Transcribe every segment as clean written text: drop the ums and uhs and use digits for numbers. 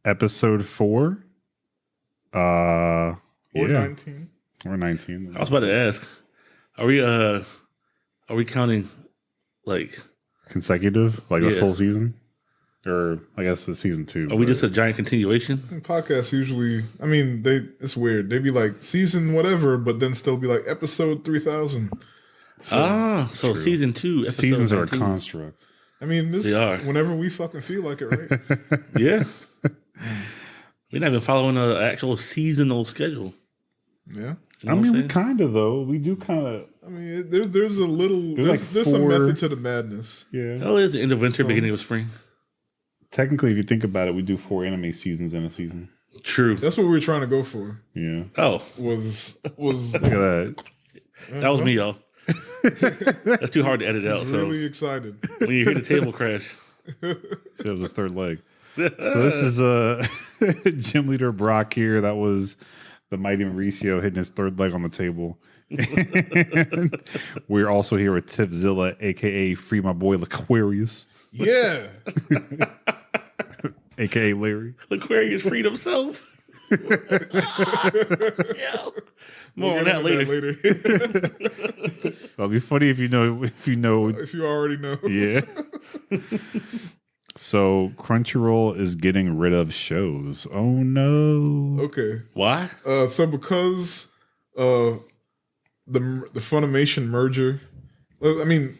episode 4. Or yeah. 19. Or 19. I was about to ask, are we counting like consecutive, like a Yeah. full season? Or I guess it's season 2. are we just a giant continuation? Podcasts usually, I mean, it's weird. They be like season whatever, but then still be like episode 3000. So True. season 2, episode seasons are a 19. construct. I mean, this They are. whenever we fucking feel like it, right? Yeah. We're not even following an actual seasonal schedule. Yeah. You know I what mean, I'm we saying? kind of though. We do kind of. I mean, there's a little, There's there's like some 4 method to the madness. Yeah. Oh, it's the end of winter, So- beginning of spring. Technically, if you think about it, we do 4 anime seasons in a season. True. That's what we were trying to go for. Yeah. Oh, Was Look at that. that was me, y'all. That's too hard to edit out. So really excited. when you hear the table crash, So that was his third leg. So this is gym leader Brock here. That was the mighty Mauricio hitting his third leg on the table. And we're also here with Tipzilla, aka Free My Boy L'Aquarius, Yeah. aka Larry. Aquarius freed himself. Yeah. More on that later. That'll be funny if you know. If you already know. Yeah. So Crunchyroll is getting rid of shows. Oh no. Okay. Why? So because the Funimation merger, I mean,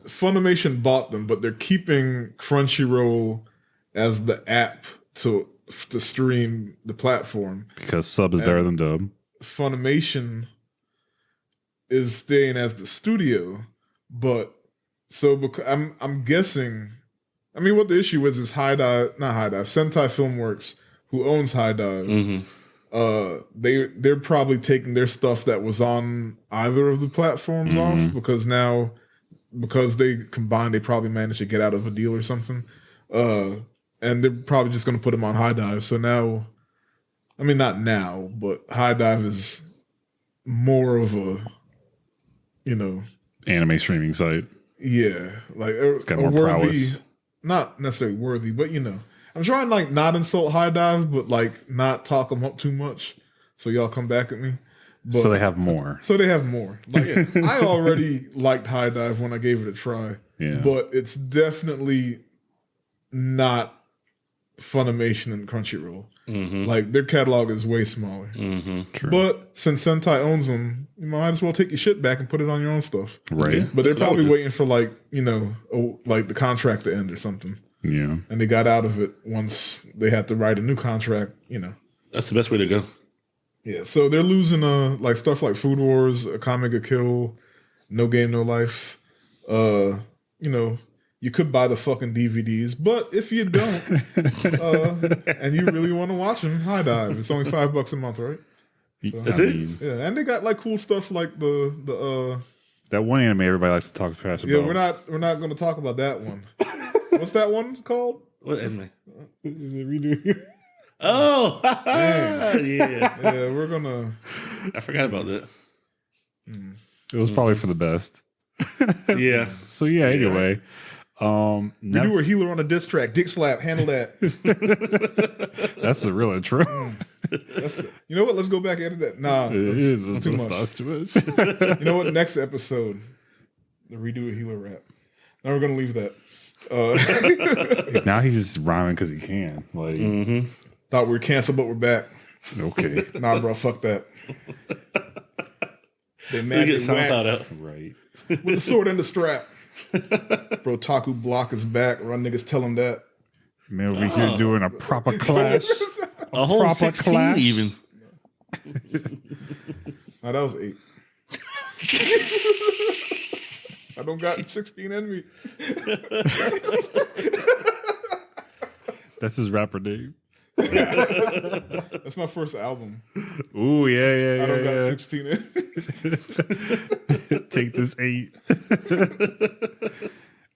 Funimation bought them, but they're keeping Crunchyroll as the app to stream the platform. Because sub is better than dub. Funimation is staying as the studio, but so because I'm guessing. I mean, what the issue is Sentai Filmworks, who owns High Dive. Mm-hmm. They're probably taking their stuff that was on either of the platforms off because they combined, they probably managed to get out of a deal or something. And they're probably just going to put them on High Dive. So now, I mean, not now, but High Dive is more of a, Anime streaming site. yeah, like It's got a more worthy, prowess. not necessarily worthy, but I'm trying to not insult High Dive, but not talk them up too much. So y'all come back at me. But, So they have more. So they have more. Like I already liked High Dive when I gave it a try. Yeah. But it's definitely not Funimation and Crunchyroll. Mm-hmm. Like their catalog is way smaller. Mm-hmm. True. But since Sentai owns them, you might as well take your shit back and put it on your own stuff. Right. Yeah. But they're That's what I probably would do. waiting for the contract to end or something. Yeah. And they got out of it once they had to write a new contract, That's the best way to go. Yeah, so they're losing stuff like Food Wars, Akame ga Kill, No Game No Life. You could buy the fucking DVDs, but if you don't, and you really want to watch them, High Dive. It's only $5 a month, right? So, Is it? yeah, and they got cool stuff like the that one anime everybody likes to talk trash about. yeah. We're not going to talk about that one. What's that one called? What anime? Redo. Oh, Dang. yeah. Yeah, we're gonna. I forgot about that. It was probably for the best. Yeah. So yeah. Anyway, We do a healer on a diss track. Dick slap. Handle that. that's the real intro. You know what? Let's go back and edit that. Nah, that's too much. That's too much. You know what? Next episode, the redo a healer rap. Now we're gonna leave that. Now he's just rhyming because he can. Like, Thought we were canceled, but we're back. okay, Nah, bro, fuck that. They We mad get they whack SoundCloud out. right. with the sword and the strap. Bro, Taku Block is back. Run niggas tell him that. Man over here doing a proper clash. A whole proper 16 clash. even. Nah, that was 8. I don't got 16 in me. That's his rapper name. That's my first album. Ooh, yeah. I don't got 16 in me. Take this 8.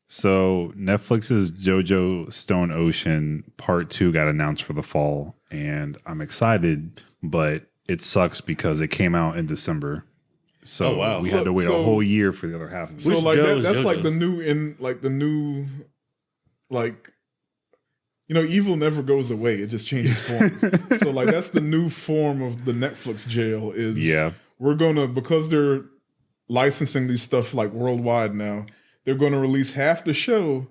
So Netflix's JoJo Stone Ocean Part 2 got announced for the fall, and I'm excited, but it sucks because it came out in December. So Oh, wow. we had to wait So- a whole year for the other half of it. So Which like Joe is that's JoJo? like the new evil never goes away. It just changes forms. So like that's the new form of the Netflix jail is we're gonna, because they're licensing these stuff like worldwide now, they're gonna release half the show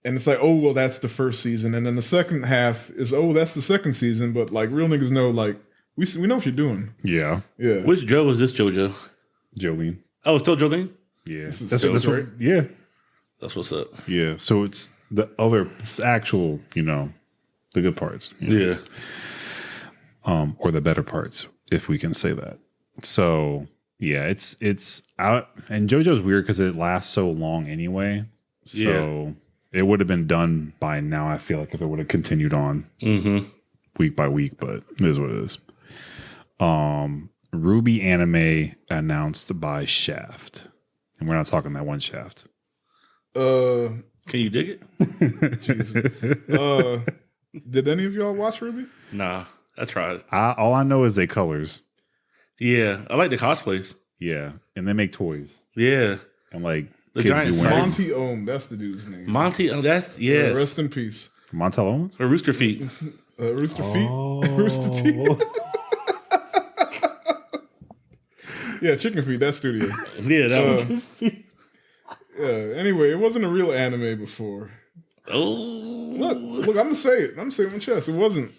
and it's like, oh well, that's the first season, and then the second half is, oh, that's the second season, but like real niggas know, like we know what you're doing. Yeah. Which Joe was this JoJo? Jolene. Oh, it's still Jolene? Yeah. That's right. Yeah. That's what's up. Yeah. So it's the other, it's actual, the good parts. Yeah. Or the better parts, if we can say that. So yeah, it's out, and JoJo's weird because it lasts so long anyway. So it would have been done by now, I feel like, if it would have continued on week by week, but it is what it is. RWBY anime announced by Shaft. And we're not talking that one Shaft. Can you dig it? Jesus. Did any of y'all watch RWBY? Nah, I tried. All I know is they colors. Yeah, I like the cosplays. Yeah. And they make toys. Yeah. And like the kids giant be wearing. Monty Ohm, that's the dude's name. Monty, that's, yes. Rest in peace. Montel Owens? Or Rooster Feet. Rooster Feet? Rooster Teeth? Yeah, Chicken Feet, that studio. Yeah, that one. Yeah, anyway, it wasn't a real anime before. Oh. Look, I'm going to say it. I'm saying it on my chest. It wasn't.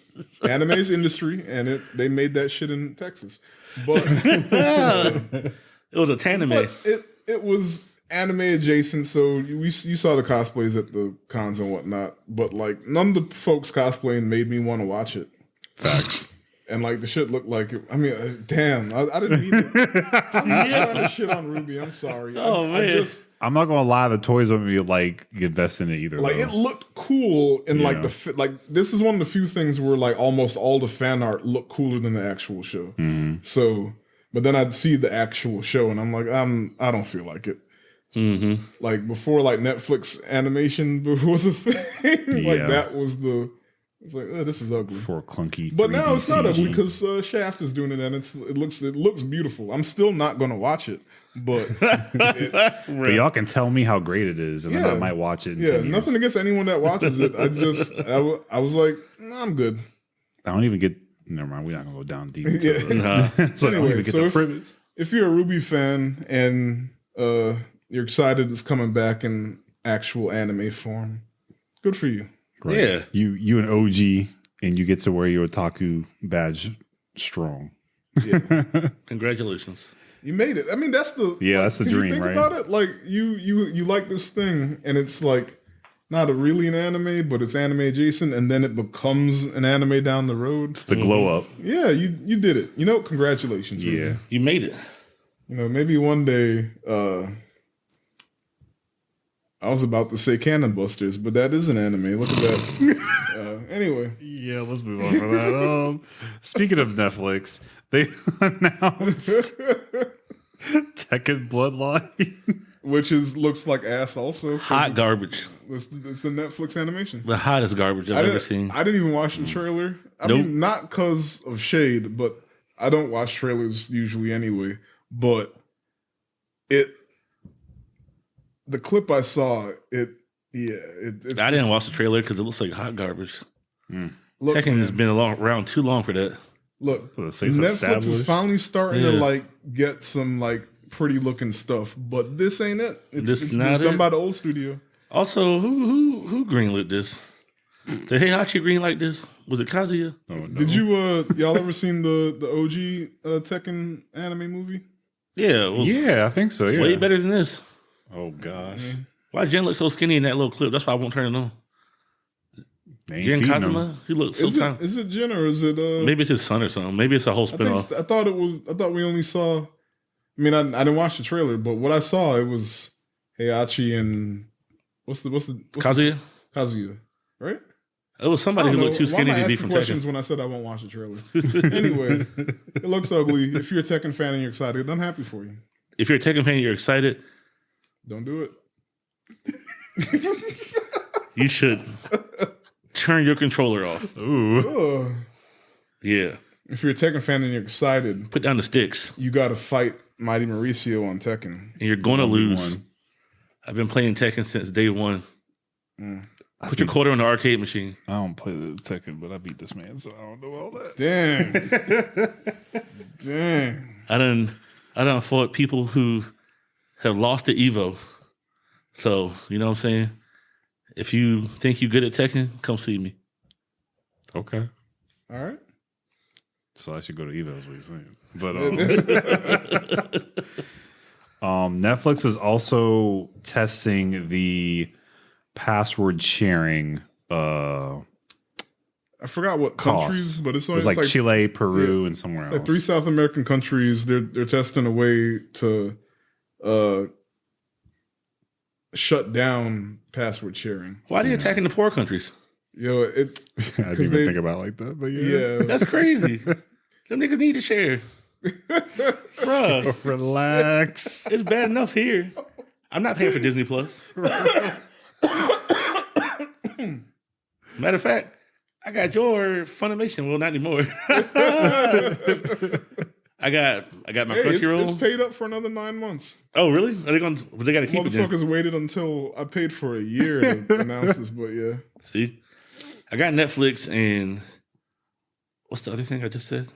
Anime's industry, and they made that shit in Texas. But It was a tanime. But it was anime adjacent, so you saw the cosplays at the cons and whatnot, but like none of the folks cosplaying made me want to watch it. Facts. And like the shit looked like it. I mean, damn, I didn't mean to. I'm not trying to shit on RWBY. I'm sorry. Oh, man. I'm not gonna lie, the toys wouldn't be like invest in it either. Like though. it looked cool, and like like this is one of the few things where like almost all the fan art looked cooler than the actual show. So, but then I'd see the actual show, and I'm like, I don't feel like it. Like before, like Netflix animation was a thing. Like that was the. It's like, oh, this is ugly. For clunky. But now it's not CG. ugly because Shaft is doing it, and it looks beautiful. I'm still not going to watch it, but but y'all can tell me how great it is, and then I might watch it. In 10 years. Nothing against anyone that watches it. I was like, nah, I'm good. I don't even get. Never mind. We're not gonna go down deep. Into it. So anyway, if you're a RWBY fan and you're excited it's coming back in actual anime form, good for you. Right. Yeah. You an OG, and you get to wear your otaku badge strong. Yeah. Congratulations. You made it. I mean, that's the that's the dream, think right? About it, like you like this thing, and it's like not really an anime, but it's anime adjacent, and then it becomes an anime down the road. It's the glow up. Yeah, you did it. Congratulations. Yeah, RWBY. You made it. Maybe one day. I was about to say Cannon Busters, but that is an anime. Look at that. Anyway. Yeah, let's move on from that. Speaking of Netflix, they announced Tekken Bloodline. Which looks like ass also. Hot garbage. It's the Netflix animation. The hottest garbage I've ever seen. I didn't even watch the trailer. I mean, not because of shade, but I don't watch trailers usually anyway. But the clip I saw, it's I didn't watch the trailer because it looks like hot garbage. Look, Tekken has been around too long for that. Look, Netflix is finally starting to like get some like pretty looking stuff, but this ain't it. It's done by the old studio. Also, who greenlit this? Did Heihachi greenlight this? Was it Kazuya? Oh, no. Did you y'all ever seen the OG Tekken anime movie? Yeah, yeah, I think so. Yeah, way better than this. Oh gosh, why Jin look so skinny in that little clip? That's why I won't turn it on. Jin Kazuma, he looks so tiny. Is it Jin or is it maybe it's his son or something? Maybe it's a whole spinoff. I thought we only saw. I mean, I didn't watch the trailer, but what I saw it was Heihachi and what's Kazuya? Kazuya, right? It was somebody who looked too skinny to be from questions Tekken. When I said I won't watch the trailer. Anyway, it looks ugly. If you're a Tekken fan and you're excited, I'm happy for you. If you're a Tekken fan and you're excited, don't do it. You should turn your controller off. Ooh. Yeah. If you're a Tekken fan and you're excited, put down the sticks. You got to fight Mighty Mauricio on Tekken. And you're going to lose. I've been playing Tekken since day one. Put your quarter on the arcade machine. I don't play the Tekken, but I beat this man, so I don't know all that. Dang. I done fought people who have lost the Evo. So, you know what I'm saying? If you think you're good at Tekken, come see me. Okay. All right. So I should go to Evo, is what you're saying. But Netflix is also testing the password sharing. I forgot what countries, cost. but it's like Chile, Peru, and somewhere else. Like 3 South American countries, they're testing a way to shut down password sharing. Why are they attacking the poor countries? Yo, I didn't even think about it like that, but yeah. That's crazy. Them niggas need to share. Bruh. Relax. It's bad enough here. I'm not paying for Disney Plus. Matter of fact, I got your Funimation. Well, not anymore. I got my Crunchyroll. It's paid up for another 9 months. Oh, really? Are they going? They got to keep it. Motherfuckers waited until I paid for a year to announce this, but yeah. See, I got Netflix and what's the other thing I just said?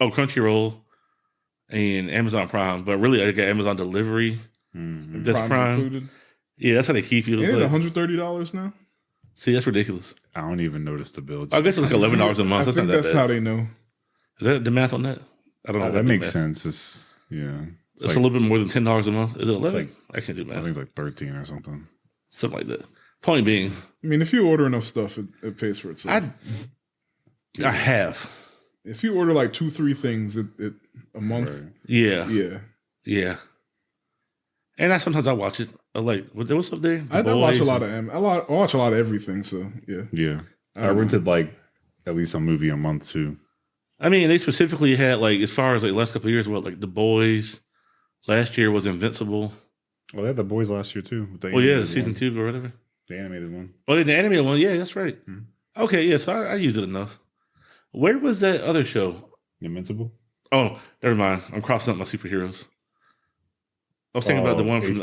Oh, Crunchyroll and Amazon Prime. But really, I got Amazon Delivery. Mm-hmm. That's Prime included. Yeah, that's how they keep you. It's like $130 now. See, that's ridiculous. I don't even notice the bill. I guess it's like $11 a month. I think that's how they know. Is that the math on that? I don't know. That makes sense. It's It's like, a little bit more than $10 a month. Is it 11? Like, I can't do math. I think it's like 13 or something. Something like that. Point being, I mean, if you order enough stuff, it pays for itself. I have. If you order like 2-3 things a month, Right. Yeah. And sometimes I watch it. What's up there? I watch a lot of I watch a lot of everything. So yeah. I rented like at least a movie a month too. I mean, they specifically had as far as last couple of years, The Boys. Last year was Invincible. Well, they had The Boys last year too. Season 2 or whatever. The animated one. Oh, the animated one. Yeah, that's right. Mm-hmm. Okay, yeah. So I use it enough. Where was that other show? Invincible. Oh, never mind. I'm crossing up my superheroes. I was thinking about the one from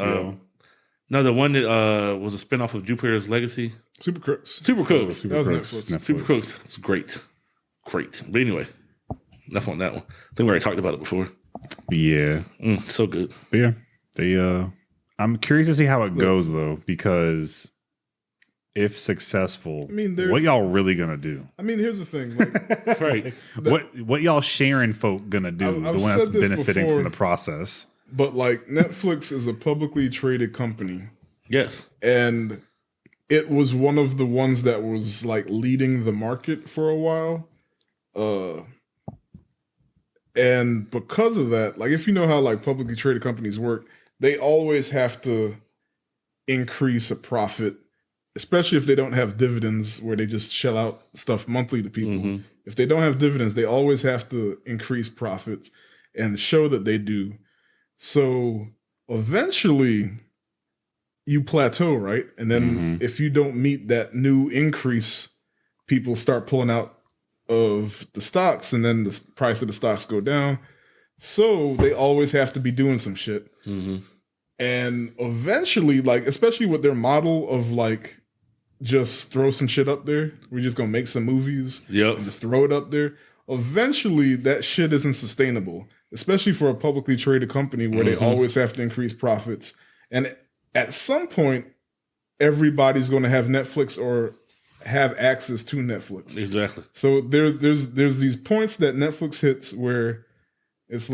the one that was a spinoff of Jupiter's Legacy. Super Crooks. That was Netflix. Super Crooks. It's great. But anyway, enough on that one. I think we already talked about it before. Yeah. So good. But yeah, I'm curious to see how it goes though, because if successful, what y'all really gonna do? I mean, here's the thing, right? What y'all sharing folk gonna do? The one that's benefiting from the process. But Netflix is a publicly traded company. Yes. And it was one of the ones that was leading the market for a while. And because of that, if you know how publicly traded companies work, they always have to increase a profit, especially if they don't have dividends where they just shell out stuff monthly to people. Mm-hmm. If they don't have dividends, they always have to increase profits and show that they do. So eventually you plateau, right? And then if you don't meet that new increase, people start pulling out of the stocks and then the price of the stocks go down. So they always have to be doing some shit. Mm-hmm. And eventually, especially with their model of just throw some shit up there. We're just going to make some movies. Yep. And just throw it up there. Eventually that shit isn't sustainable. Especially for a publicly traded company where they always have to increase profits. And at some point, everybody's going to have Netflix or have access to Netflix. Exactly. So there's these points that Netflix hits where it's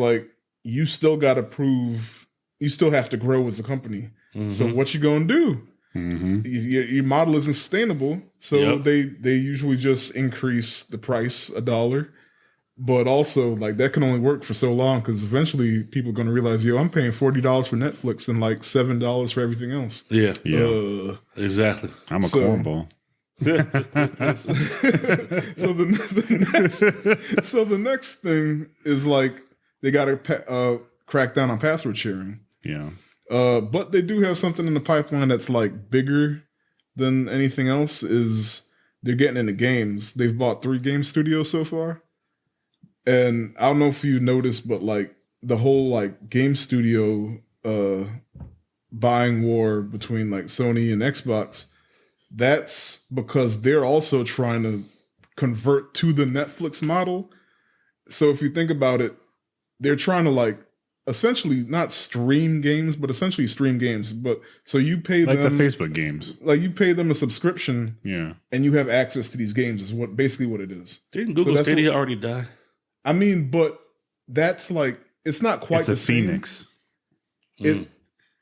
you still got to prove, you still have to grow as a company. Mm-hmm. So what you going to do? Mm-hmm. Your model isn't sustainable. So they usually just increase the price $1. But also, that can only work for so long because eventually people are going to realize, I'm paying $40 for Netflix and $7 for everything else. Yeah. Exactly. I'm a cornball. So the next thing is they got to crack down on password sharing. Yeah. But they do have something in the pipeline that's bigger than anything else. Is they're getting into games. They've bought 3 game studios so far. And I don't know if you noticed, but the whole game studio buying war between Sony and Xbox, that's because they're also trying to convert to the Netflix model. So if you think about it, they're trying to like essentially not stream games, but essentially stream games. But so you pay like them the Facebook games. like you pay them a subscription, Yeah, and you have access to these games. Is what basically what it is. Didn't Google that's Stadia already die? I mean, but that's like it's not quite it's the a same. Phoenix.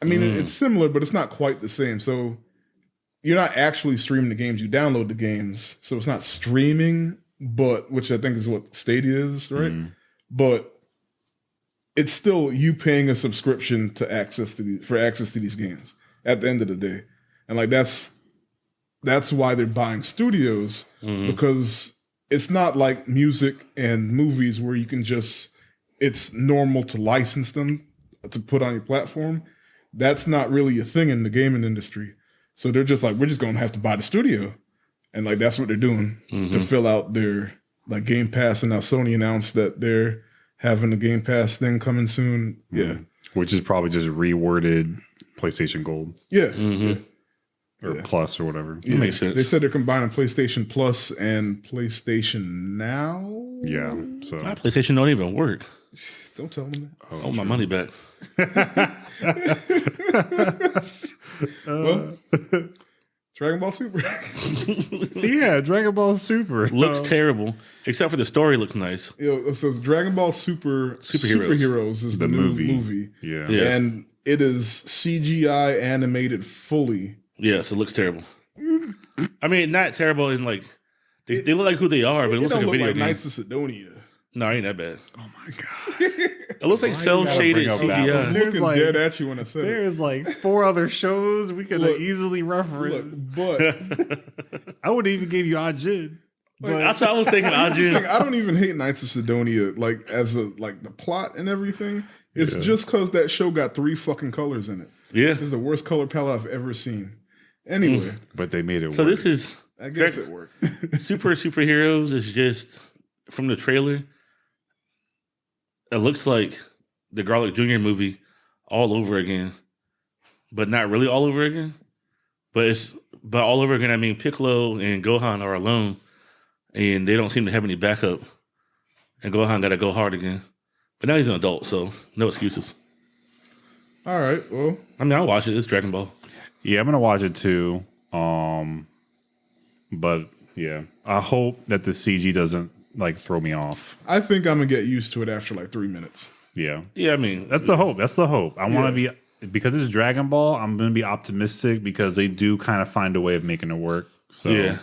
It's similar, but it's not quite the same. So you're not actually streaming the games; you download the games, so it's not streaming. But which I think is what Stadia is, right? But it's still you paying a subscription to access to these games at the end of the day, and like that's why they're buying studios because it's not like music and movies where you can just it's normal to license them to put on your platform. That's not really a thing in the gaming industry. So they're just like, we're just gonna have to buy the studio, and like that's what they're doing to fill out their like Game Pass. And now Sony announced that they're having a Game Pass thing coming soon. Yeah. Which is probably just reworded PlayStation Gold. Yeah. Or Plus or whatever. That makes sense. They said they're combining PlayStation Plus and PlayStation Now. Yeah. So My PlayStation don't even work. Don't tell them that. Oh, my money back. Well, Dragon Ball Super. So yeah, Dragon Ball Super Looks terrible, except for the story looks nice. It says Dragon Ball Super Superheroes. Superheroes is the new movie. Yeah. Yeah. And it is CGI animated fully. Yes, it looks terrible. I mean, not terrible in like they look like who they are, but it looks don't like a look video like game. Knights of Sidonia. No, it ain't that bad. Oh my god. It looks like cell shaded bring up that I was one? CGI. looking like- dead at you when I said it. There's like 4 other shows we could have Look, easily Look, referenced. but I would even give you Ajin. But That's what I was thinking. Ajin. I don't even hate Knights of Sidonia like as a like the plot and everything. It's just because that show got 3 fucking colors in it. Yeah. It's the worst color palette I've ever seen. Anyway, but they made it So work. this is I guess it worked. Superheroes is just from the trailer. It looks like the Garlic Jr. movie all over again, but not really all over again. But all over again. I mean, Piccolo and Gohan are alone, and they don't seem to have any backup. And Gohan got to go hard again. But now he's an adult, so no excuses. All right. Well, I mean, I'll watch it. It's Dragon Ball. Yeah, I'm gonna watch it too. But yeah, I hope that the CG doesn't like throw me off. I think I'm gonna get used to it after like 3 minutes. Yeah, Yeah, I mean, that's the hope. That's the hope. I want to be because it's Dragon Ball. I'm gonna be optimistic because they do kind of find a way of making it work. So yeah.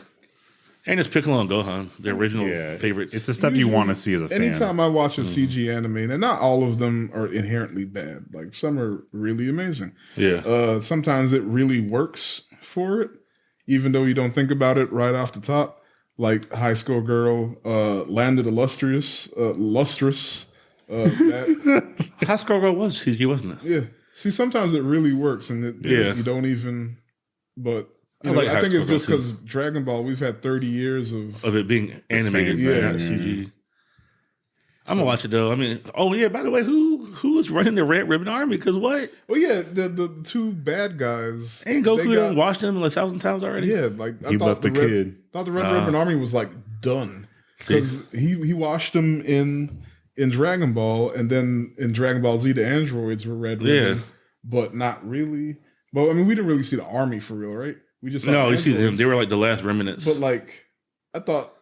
And it's Piccolo and Gohan, the original favorites. It's the stuff you want to see as a fan. Anytime I watch a CG anime, and not all of them are inherently bad. Like some are really amazing. yeah. Sometimes it really works for it, even though you don't think about it right off the top. Like High School Girl, Landed Lustrous. That, High School Girl was CG, wasn't it? yeah. See, sometimes it really works, and you don't even. But you know, like I High think it's School just Girl, because Dragon Ball. We've had 30 years of Of it being animated, same but thing. not CG. I'm gonna watch it though. I mean, oh yeah. By the way, who is running the Red Ribbon Army? Because what? Well, yeah, the 2 bad guys. Ain't Goku done watched them 1,000 times already? Yeah, like He left the kid. Thought the Red Ribbon Army was like done because he watched them in Dragon Ball, and then in Dragon Ball Z the androids were Red Ribbon, but not really. But I mean, we didn't really see the army for real, right? We just saw No, the you see them. androids. They were like the last remnants. But like, I thought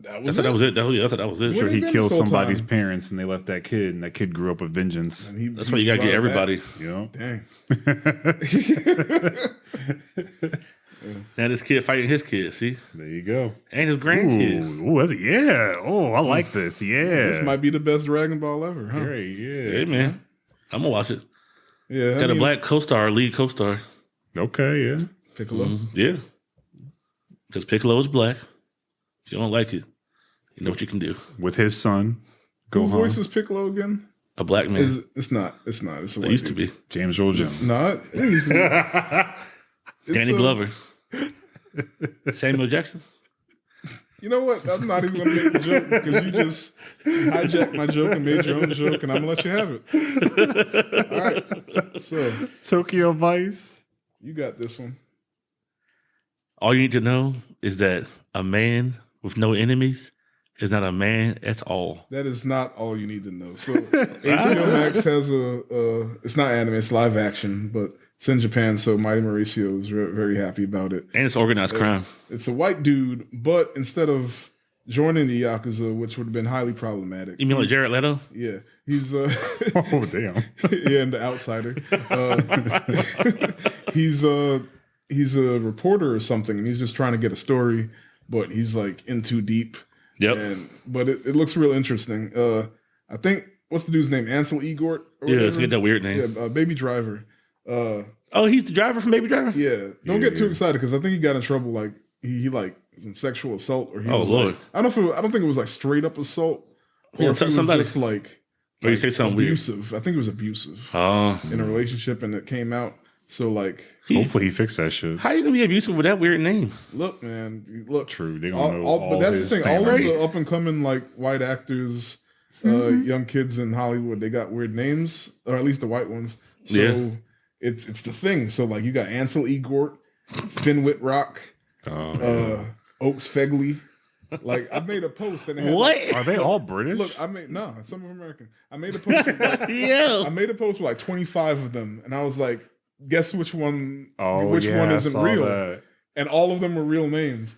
that I was thought that was it. I thought that was it. What Sure, have he been killed this whole somebody's time? parents, and they left that kid, and that kid grew up with vengeance. And That's why you gotta get brought everybody. You know, Dang. Now this kid fighting his kid. See, there you go. and his grandkid. Ooh, that's yeah. Oh, I like this. Yeah, This might be the best Dragon Ball ever, huh? great. Yeah. Hey man, I'm gonna watch it. Yeah, Got a black co-star, lead co-star. Okay. Yeah. Piccolo. Yeah, because Piccolo is black. If you don't like it, you know what you can do. With his son, Who Gohan. voices Piccolo again? A black man. It's not. It's a It white used to dude. be James Earl Jones. No, it used to be. It's, Danny Glover, Samuel Jackson. You know what? I'm not even going to make the joke because you just hijacked my joke and made your own joke, and I'm going to let you have it. All right. So Tokyo Vice. you got this one. All you need to know is that a man with no enemies is not a man at all. That is not all you need to know. So HBO Max has it's not anime, it's live action, but it's in Japan. So Mighty Mauricio is very happy about it. And it's organized crime. It's a white dude, but instead of joining the Yakuza, which would have been highly problematic. You mean like Jared Leto? Yeah. He's Oh damn. yeah, and The Outsider. He's a reporter or something, and he's just trying to get a story, but he's like in too deep. Yep. But it looks real interesting. I think what's the dude's name? Ansel Elgort. Yeah, get that weird name. Yeah, Baby Driver. Oh, he's the driver from Baby Driver. Yeah. Don't get too excited because I think he got in trouble. Like he like some sexual assault, or he Oh was Lord. like, I don't think it was like straight up assault, or if it was somebody. just like. Or you say something abusive. I think it was abusive in a relationship, and it came out. So like, Hopefully he fixed that shit. how you gonna be abusive with that weird name? look, man, look. True. They don't know But that's the his thing. family. All of the up and coming like white actors, young kids in Hollywood, they got weird names, or at least the white ones. So Yeah. it's the thing. So like, you got Ansel Elgort, Finn Wittrock, Oaks Fegley. Like I made a post and it had, What? Are they all British? Look, some of American. I made a post. With like, Yeah. I made a post with like 25 of them, and I was like, guess which one? Oh, which yeah, one I isn't saw real? that. And all of them were real names.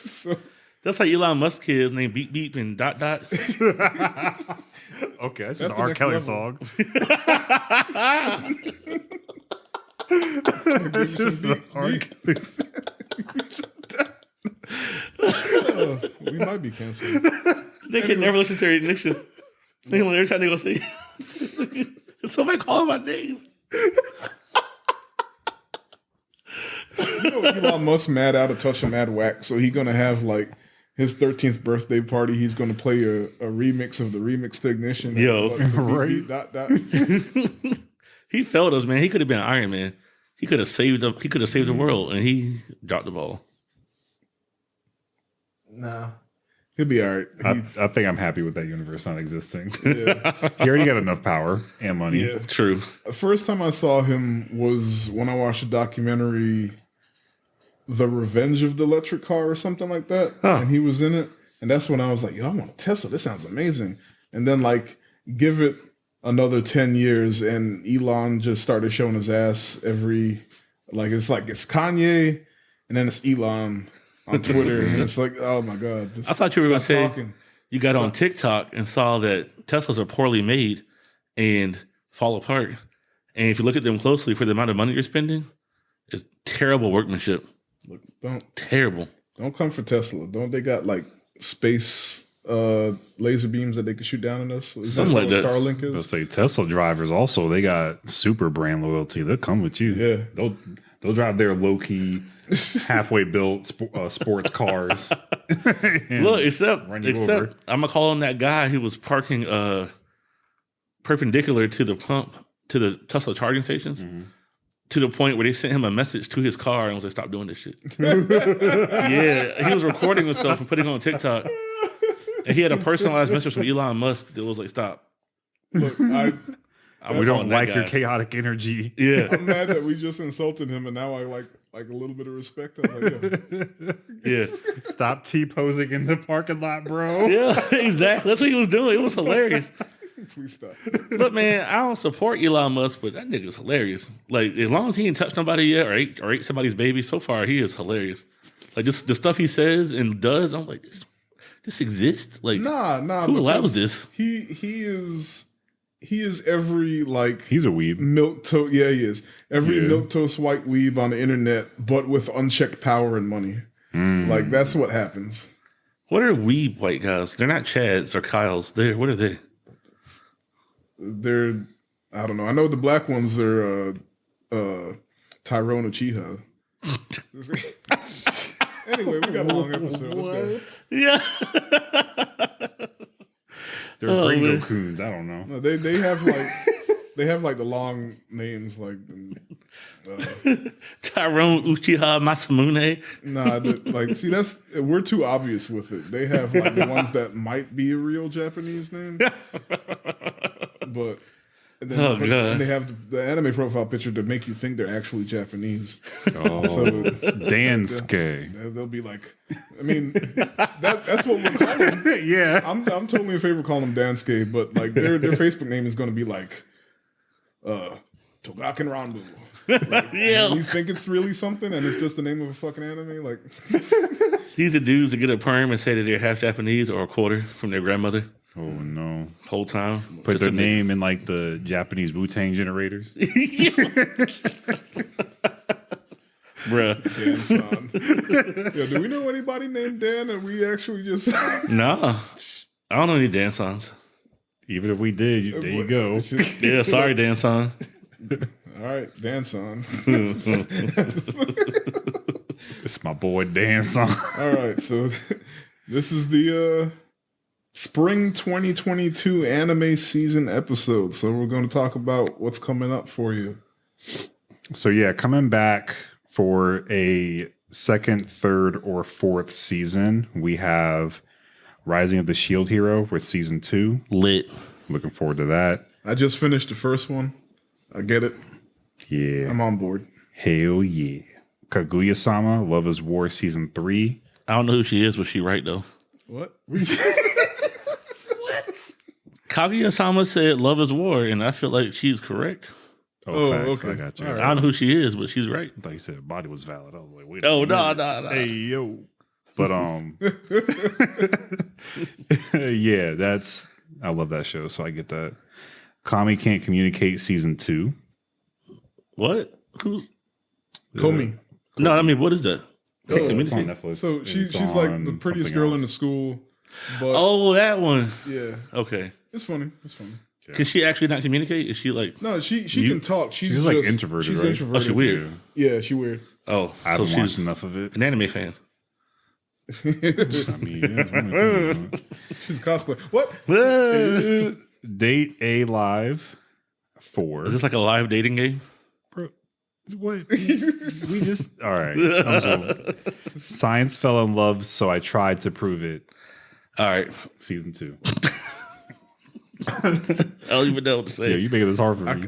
So That's how Elon Musk is named Beep Beep and Dot Dot. Okay, that's just That's an the R. next Kelly level. song. That's just the R. Kelly we might be canceled. They can never listen to their ignition. They can every time they go say, somebody call my name. You know, Elon Musk mad out of touch of mad whack, so he's gonna have like his 13th birthday party. He's gonna play a remix of the remix to Ignition. Yo. Right. He failed us, man. He could have been Iron Man. He could have saved them. He could have saved the world, and he dropped the ball. Nah, he'll be all right. I think I'm happy with that universe not existing. Yeah. He already got enough power and money. Yeah. True. The first time I saw him was when I watched a documentary, The Revenge of the Electric Car or something like that. Huh. And he was in it. And that's when I was like, yo, I want a Tesla. This sounds amazing. And then like give it another 10 years and Elon just started showing his ass it's Kanye and then it's Elon on Twitter. And it's like, oh my God. I thought you were going to say talking. you got on TikTok and saw that Teslas are poorly made and fall apart. And if you look at them closely for the amount of money you're spending, it's terrible workmanship. Look, Terrible. don't come for Tesla. Don't they got like space laser beams that they can shoot down on us? Is Something like what that. Starlink Let's is? say Tesla drivers also, they got super brand loyalty. They'll come with you. Yeah. They'll drive their low key, halfway built sports cars. and Look, except run you over. I'm gonna call on that guy who was parking perpendicular to the pump to the Tesla charging stations. Mhm. To the point where they sent him a message to his car and was like, "Stop doing this shit." Yeah, he was recording himself and putting it on TikTok, and he had a personalized message from Elon Musk that was like, "Stop." Look, We calling don't that like guy. your chaotic energy. Yeah, I'm mad that we just insulted him, and now I like a little bit of respect. I'm like, yeah, Stop T-posing in the parking lot, bro. yeah, exactly. That's what he was doing. It was hilarious. please stop. Look, man, I don't support Elon Musk, but that nigga's hilarious. Like, as long as he ain't touched nobody yet or ate somebody's baby, so far he is hilarious. Like, just the stuff he says and does, I'm like, this exists? Like, Nah. who allows because this? He is every like He's a weeb. milk toast. Yeah, he is every Yeah. milk toast white weeb on the internet, but with unchecked power and money. Like that's what happens. What are we white guys? They're not Chads or Kyles. What are they? They're I don't know. I know the black ones are Tyrone Uchiha. Anyway, we got a long episode. Let's go. Yeah. They're Oh, gringo man. coons. I don't know. No, they have like the long names like Tyrone Uchiha Masamune. see that's we're too obvious with it. They have like the ones that might be a real Japanese name, but And then Oh, God. and they have the anime profile picture to make you think they're actually Japanese. Oh, So Dansuke. they'll be like, I mean, that's what we're calling them. Yeah. I'm totally in favor of calling them Dansuke, but like their Facebook name is going to be like Togaken Ranbu. Like, Yeah. you think it's really something, and it's just the name of a fucking anime. Like, These are dudes that get a perm and say that they're half Japanese or a quarter from their grandmother. Oh no. Whole time. Put Just their to name in like the Japanese Wu-Tang generators. Bruh. Dan San. Yeah, do we know anybody named Dan? Or we actually just Nah. I don't know any dance songs. Even if we did, there you go. It's just- Yeah, sorry, Dan son. all right, Dan San. It's my boy Dan Song. All right, so this is the spring 2022 anime season episode. So we're going to talk about what's coming up for you. So yeah, coming back for a second, third, or fourth season, we have Rising of the Shield Hero with season 2. Lit. Looking forward to that. I just finished the first one. I get it. Yeah. I'm on board. Hell yeah. Kaguya-sama, Love is War season 3. I don't know who she is, but she right though. What? Kaguya-sama said love is war, and I feel like she's correct. Oh, Oh, facts. okay. I got you. All I don't know who she is, but she's right. I thought you said her body was valid. I was like, wait. Oh, a no, minute. no. Hey, yo. But yeah, I love that show, so I get that. Kami Can't Communicate season 2. What? Who? Komi. No, I mean, what is that? Oh, It's on Communicate. Netflix. So she's It's like on the prettiest something girl in the else. school. But Oh, that one. yeah, Okay. it's funny. It's funny. Can she actually not communicate? Is she like? No, she You- can talk. She's She's like just- introverted, She's right? introverted. Oh, she weird. Yeah, she weird. Oh, I so haven't watched she's enough of it. an anime fan. I mean, yeah, it's one of the She's cosplay. What? things. Date A Live 4. Is this like a live dating game? Bro, what? We just all right. I'm so- Science fell in love, so I tried to prove it. All right. Season 2. I don't even know what to say. Yeah, you making this hard for me.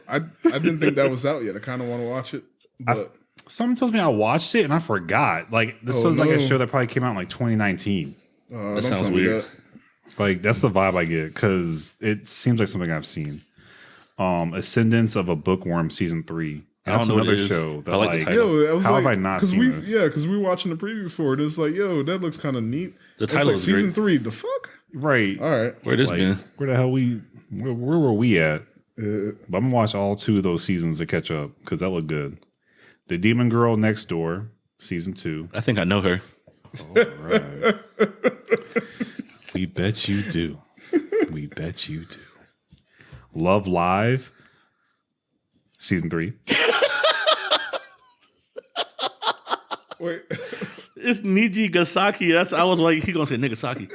I didn't think that was out yet. I kind of want to watch it, but Someone tells me I watched it and I forgot. Like this Oh, sounds like a no. show that probably came out in like 2019. don't sounds tell me weird. that. Like that's the vibe I get because it seems like something I've seen. Ascendance of a Bookworm season 3. I don't That's know what another it is. show that I like the like title. Yo, I was how like, have I not 'cause seen we, this? Yeah, because we were watching the preview for it. It's like, yo, that looks kind of neat. The It's title like is season great. 3. The fuck? Right. All right. Where this Like, been? where the hell where were we at? Uh, But I'm gonna watch all 2 of those seasons to catch up because that looked good. The Demon Girl Next Door season 2. I think I know her. All right. We bet you do. We bet you do. Love Live season 3. wait. It's Niji Gasaki. I was like, he gonna say Nagasaki.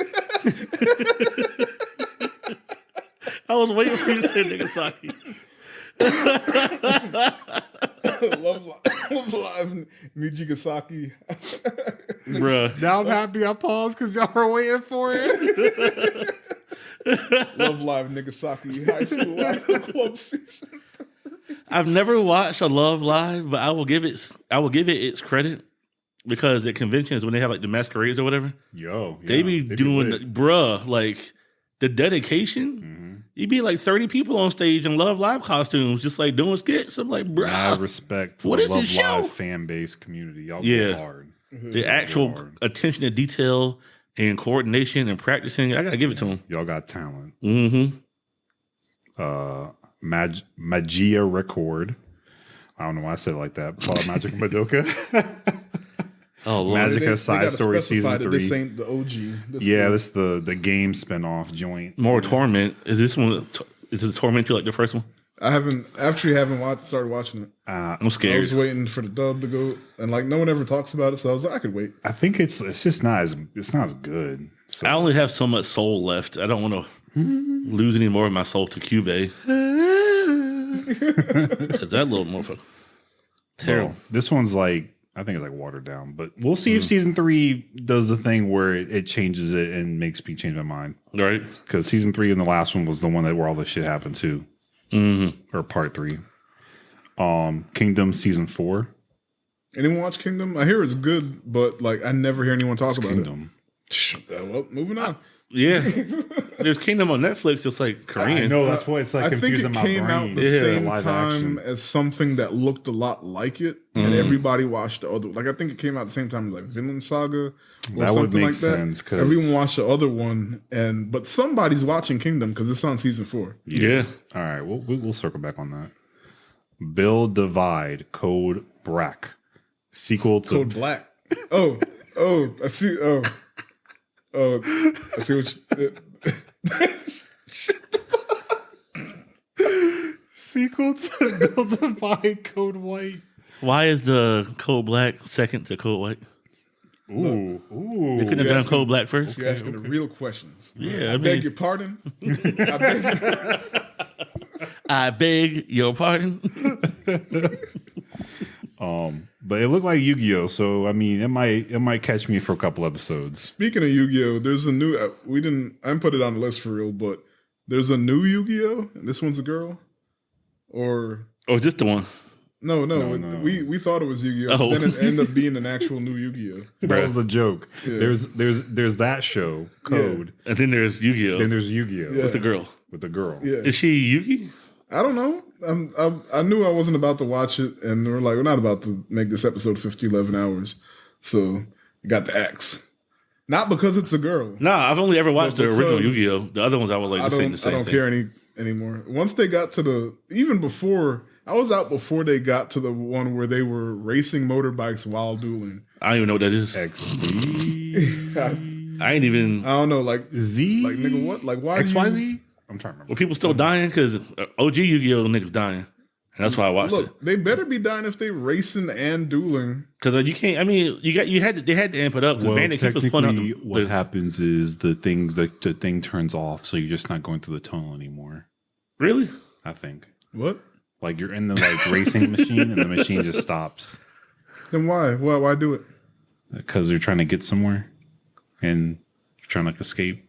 I was waiting for you to say Nagasaki. Love Live Nijigasaki. Bruh. Now I'm happy I paused because y'all were waiting for it. Love Live Nigasaki High School Idol Club season. I've never watched a Love Live, but I will give it its credit because at conventions when they have like the masquerades or whatever, Yo, they be doing lit. bruh, like the dedication. Mhm. You'd be like 30 people on stage in Love Live costumes, just like doing skits. I'm like, Mad bruh, respect to What the is Love this show? Live fan base community. Y'all Yeah. go hard. the actual Lord. attention to detail and coordination and practicing. I gotta give it to them. Y'all got talent. Mm-hmm. Magia Record. I don't know why I said it like that. Puella Magica Madoka. Oh Lord. Magic- Side Story season that This 3. ain't the OG. Yeah, this is the game spinoff joint. More Torment. Is this one? Is this Torment you like the first one? I haven't started watching it. I'm I scared. was waiting for the dub to go, and like no one ever talks about it, so I was like, I could wait. I think it's just not as good. So I only have so much soul left. I don't want to lose any more of my soul to Cube. 'Cause that little motherfucker. Terrible. Well, this one's like I think it's like watered down, but we'll see if season 3 does the thing where it changes it and makes me change my mind. Right? Because season 3 and the last one was the one that where all this shit happened too. or part 3. Kingdom season 4. Anyone watch Kingdom? I hear it's good, but like I never hear anyone talk about Kingdom. it. Well, moving on. Yeah. There's Kingdom on Netflix. It's like Korean. I know that's why it's like I think confusing it my came brain. out the same live time action. as something that looked a lot like it, and everybody watched the other. Like I think it came out at the same time as like Vinland Saga or That would something make like sense. that. Everyone watched the other one, but somebody's watching Kingdom because it's on season 4. Yeah. All right, we'll circle back on that. Build Divide Code Brack sequel to Code Black. Oh, I see. Oh, I see what. sequel to Build Divide Code White. Why is the Code Black second to Code White? Ooh. They couldn't have done Code Black first? You're asking the real questions. Yeah, I beg your pardon. I beg your pardon. But it looked like Yu-Gi-Oh, so I mean, it might catch me for a couple episodes. Speaking of Yu-Gi-Oh, there's a new. I didn't put it on the list for real, but there's a new Yu-Gi-Oh. And this one's a girl, or Just the one. no. We thought it was Yu-Gi-Oh, Oh. but then it ended up being an actual new Yu-Gi-Oh. That was the joke. Yeah. There's that show Code, And then there's Yu-Gi-Oh. then there's Yu-Gi-Oh Yeah. with the girl. with the girl. Yeah, Is she Yugi? I don't know. I knew I wasn't about to watch it, and we're not about to make this episode 11 hours, so you got the axe. Not because it's a girl. Nah, I've only ever watched the original because Yu-Gi-Oh. The other ones I was like, this ain't the I same don't thing. care anymore. Once they got to even before, I was out before they got to the one where they were racing motorbikes while dueling. I don't even know what that is. XD. I ain't even. I don't know, like Z. like nigga, what? Like why? do you- XYZ. I'm trying to remember. Were people still dying? Because OG Yu-Gi-Oh niggas dying. And that's why I watched it. Look, they better be dying if they racing and dueling. Because you can't. I mean, they had to amp it up. Well, Bandit Keith was pulling out technically, what happens is the thing turns off, so you're just not going through the tunnel anymore. Really? I think. What? Like you're in the racing machine, and the machine just stops Then why? Why do it? because you're trying to get somewhere, and you're trying to escape,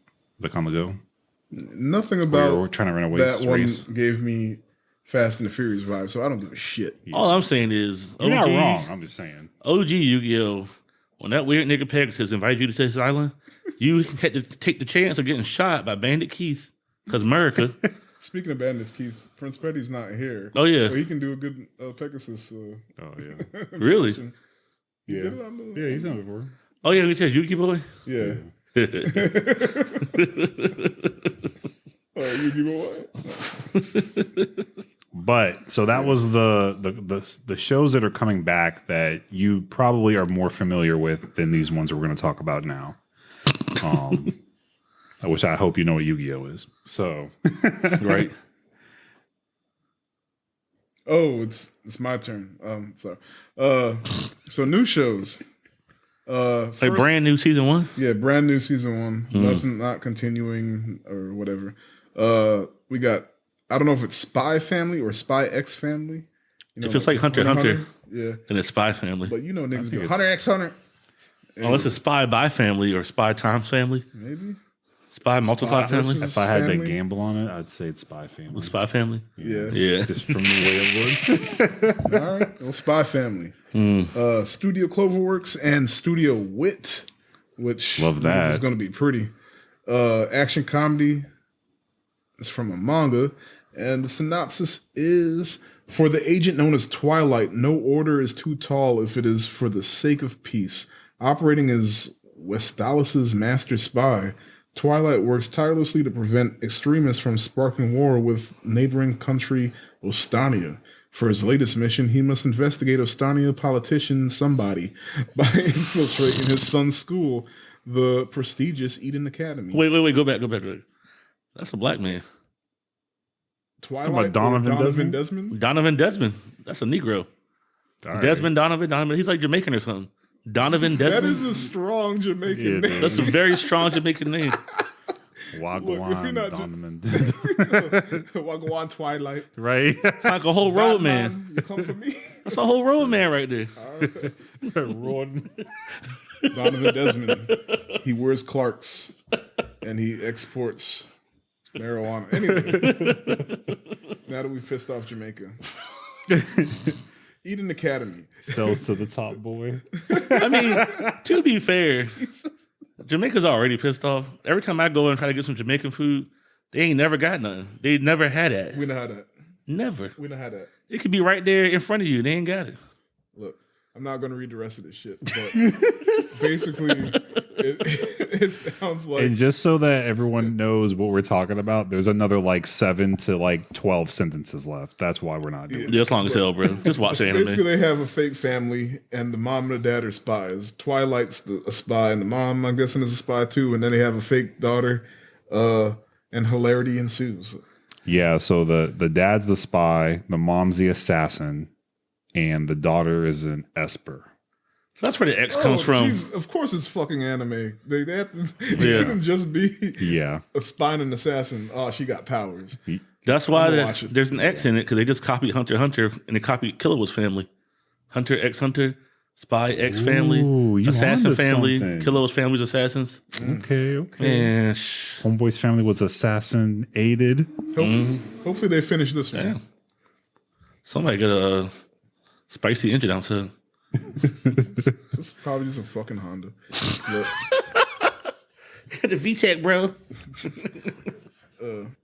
on the go. Nothing Or about you're trying to run away. that one Race. gave me Fast and the Furious vibe, so I don't give a shit. All I'm saying is, You're not wrong. I'm just saying. OG Yu-Gi-Oh! When that weird nigga Pegasus invited you to this island, you had to take the chance of getting shot by Bandit Keith. Because America. Speaking of bandits, Keith, Prince Petty's not here. Oh, yeah. But he can do a good Pegasus. Oh yeah. Really? impression. He Yeah. did it on the- Yeah, he's done it before. Oh, yeah, we said Yuki Boy? Yeah. You what? But so that was the shows that are coming back that you probably are more familiar with than these ones that we're going to talk about now. Which I hope you know what Yu-Gi-Oh is. So Right. Oh, it's my turn. Sorry. So new shows. Like First- brand new season 1? Yeah, brand new season 1. Nothing, not continuing or whatever. We got, I don't know if it's Spy Family or Spy X Family. You know, If it's like Hunter x Hunter. Yeah. And it's Spy Family. But you know niggas think go it's- Hunter X Hunter. Unless it's Spy by Family or Spy Times Family. Maybe. Spy Multiply Spy Family. versus- if I had to Family? gamble on it, I'd say it's Spy Family. Spy Family. Yeah. Yeah. Just from the way it looks. All right. Well, Spy Family. Studio Cloverworks and Studio Wit, which Love that. is going to be pretty. Action comedy. It's from a manga. And the synopsis is: for the agent known as Twilight, no order is too tall if it is for the sake of peace. Operating as Westalis' master spy, Twilight works tirelessly to prevent extremists from sparking war with neighboring country Ostania. For his latest mission, he must investigate Ostania politician somebody by infiltrating his son's school, the prestigious Eden Academy. Wait. Go back. That's a black man. Twilight or Donovan Desmond? Desmond? Donovan Desmond. That's a Negro. All right. Donovan. He's like Jamaican or something. Donovan That Desmond. is a strong Jamaican Yeah, name. dude. That's a very strong Jamaican name. Wagwan, if you're not Donovan. Wagwan Twilight. Right? It's like a whole road man. Batman, you come for me? That's a whole road man right there. Ron. Donovan Desmond. He wears Clarks and he exports marijuana. Anyway, Now that we've pissed off Jamaica. Eden Academy. Sells to the top boy. I mean, to be fair, Jamaica's already pissed off. Every time I go and try to get some Jamaican food, they ain't never got nothing. They never had that. We know how that. Never. We know how that. It could be right there in front of you. They ain't got it. Look, I'm not going to read the rest of this shit, but basically, it sounds like. And just so that everyone knows what we're talking about, there's another like 7 to like 12 sentences left. That's why we're not doing it. Yeah, it's long as hell, bro. Just watch the anime. Basically, they have a fake family, and the mom and the dad are spies. Twilight's a spy, and the mom, I'm guessing, is a spy too. And then they have a fake daughter, and hilarity ensues. Yeah, so the dad's the spy, the mom's the assassin, and the daughter is an Esper. So that's where the X comes from. Geez, of course, it's fucking anime. They have to, Yeah. couldn't just be Yeah. a spy and an assassin. Oh, she got powers. That's why I'm gonna watch it. there's an X in it, because they just copied Hunter x Hunter, and they copied Killua's family. Hunter x Hunter, Spy X family, Ooh, you Assassin onto family, something. Killua's family's assassins. Okay. Man, Homeboy's family was assassin aided. Hopefully, they finish this one. yeah. Somebody got a spicy engine outside. It's probably just a fucking Honda. Look, Got the VTEC, bro.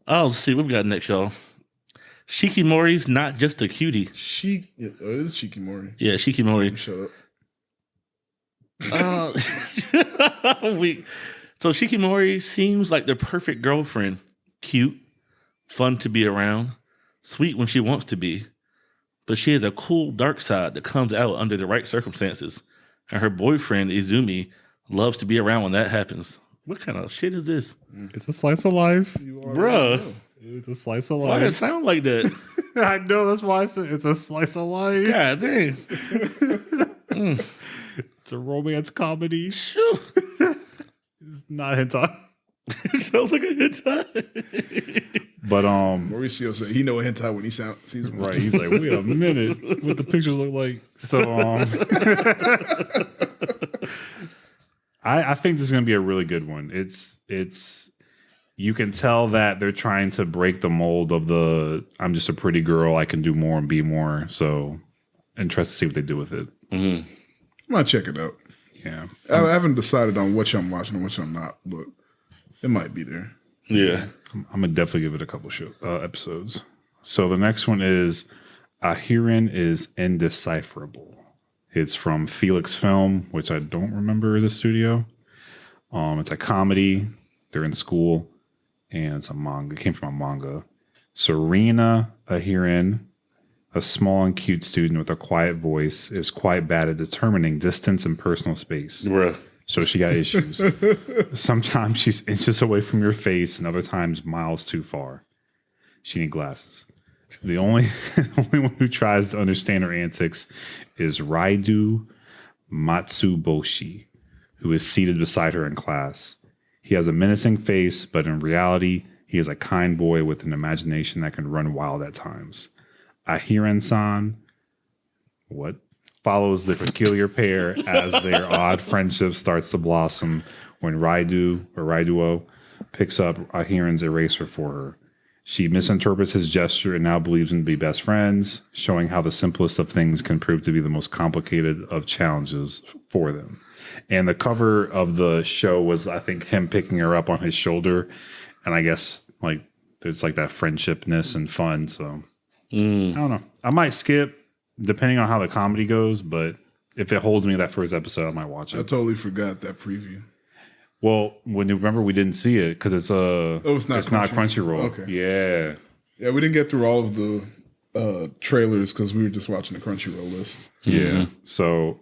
Oh, let's see what we got next, y'all. Shikimori's not just a cutie. it is Shikimori. Yeah, Shikimori. Shut up. So Shikimori seems like the perfect girlfriend. Cute, fun to be around, sweet when she wants to be. But she has a cool dark side that comes out under the right circumstances. And her boyfriend, Izumi, loves to be around when that happens. What kind of shit is this? It's a slice of life. You already Bruh. know. It's a slice of Why does it life. sound like that? I know, that's why I said it's a slice of life. God dang. It's a romance comedy. Shoo. It's not hentai. It sounds like a hentai. But Mauricio said he know a hentai when he sees one. right, he's like, wait a minute, what the pictures look like. So I think this is gonna be a really good one. It's you can tell that they're trying to break the mold of the I'm just a pretty girl, I can do more and be more. So interested to see what they do with it. I might check it out. Yeah. I haven't decided on which I'm watching and which I'm not, but it might be there. Yeah. I'm gonna definitely give it a couple episodes. So the next one is Ahiren is Indecipherable. It's from Felix Film, which I don't remember as a studio. It's a comedy. They're in school, and it's a manga. It came from a manga. Serena Ahiren, a small and cute student with a quiet voice, is quite bad at determining distance and personal space. Bruh. So she got issues. Sometimes she's inches away from your face, and other times miles too far. She needs glasses. The only one who tries to understand her antics is Raidu Matsuboshi, who is seated beside her in class. He has a menacing face, but in reality, he is a kind boy with an imagination that can run wild at times. Ahiren-san, follows the peculiar pair as their odd friendship starts to blossom when Raiduo picks up Ahiren's eraser for her. She misinterprets his gesture and now believes them to be best friends, showing how the simplest of things can prove to be the most complicated of challenges for them. And the cover of the show was, I think, him picking her up on his shoulder. And I guess like there's like that friendshipness and fun. So I don't know. I might skip depending on how the comedy goes, but if it holds me that first episode, I might watch it. I totally forgot that preview. Well, remember we didn't see it because it's not Crunchyroll. Okay. Yeah. Yeah, we didn't get through all of the trailers because we were just watching the Crunchyroll list. Yeah. So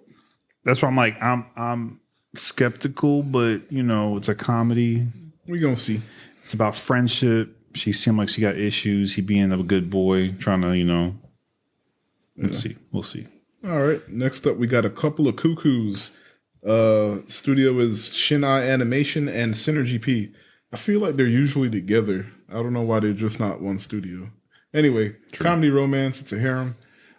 that's why I'm like, I'm skeptical, but it's a comedy. We gonna see. It's about friendship. She seemed like she got issues. He being a good boy, trying to, We'll see. All right. Next up, we got a couple of cuckoos. Studio is Shinai Animation and Synergy P. I feel like they're usually together. I don't know why they're just not one studio. Anyway, comedy romance. It's a harem.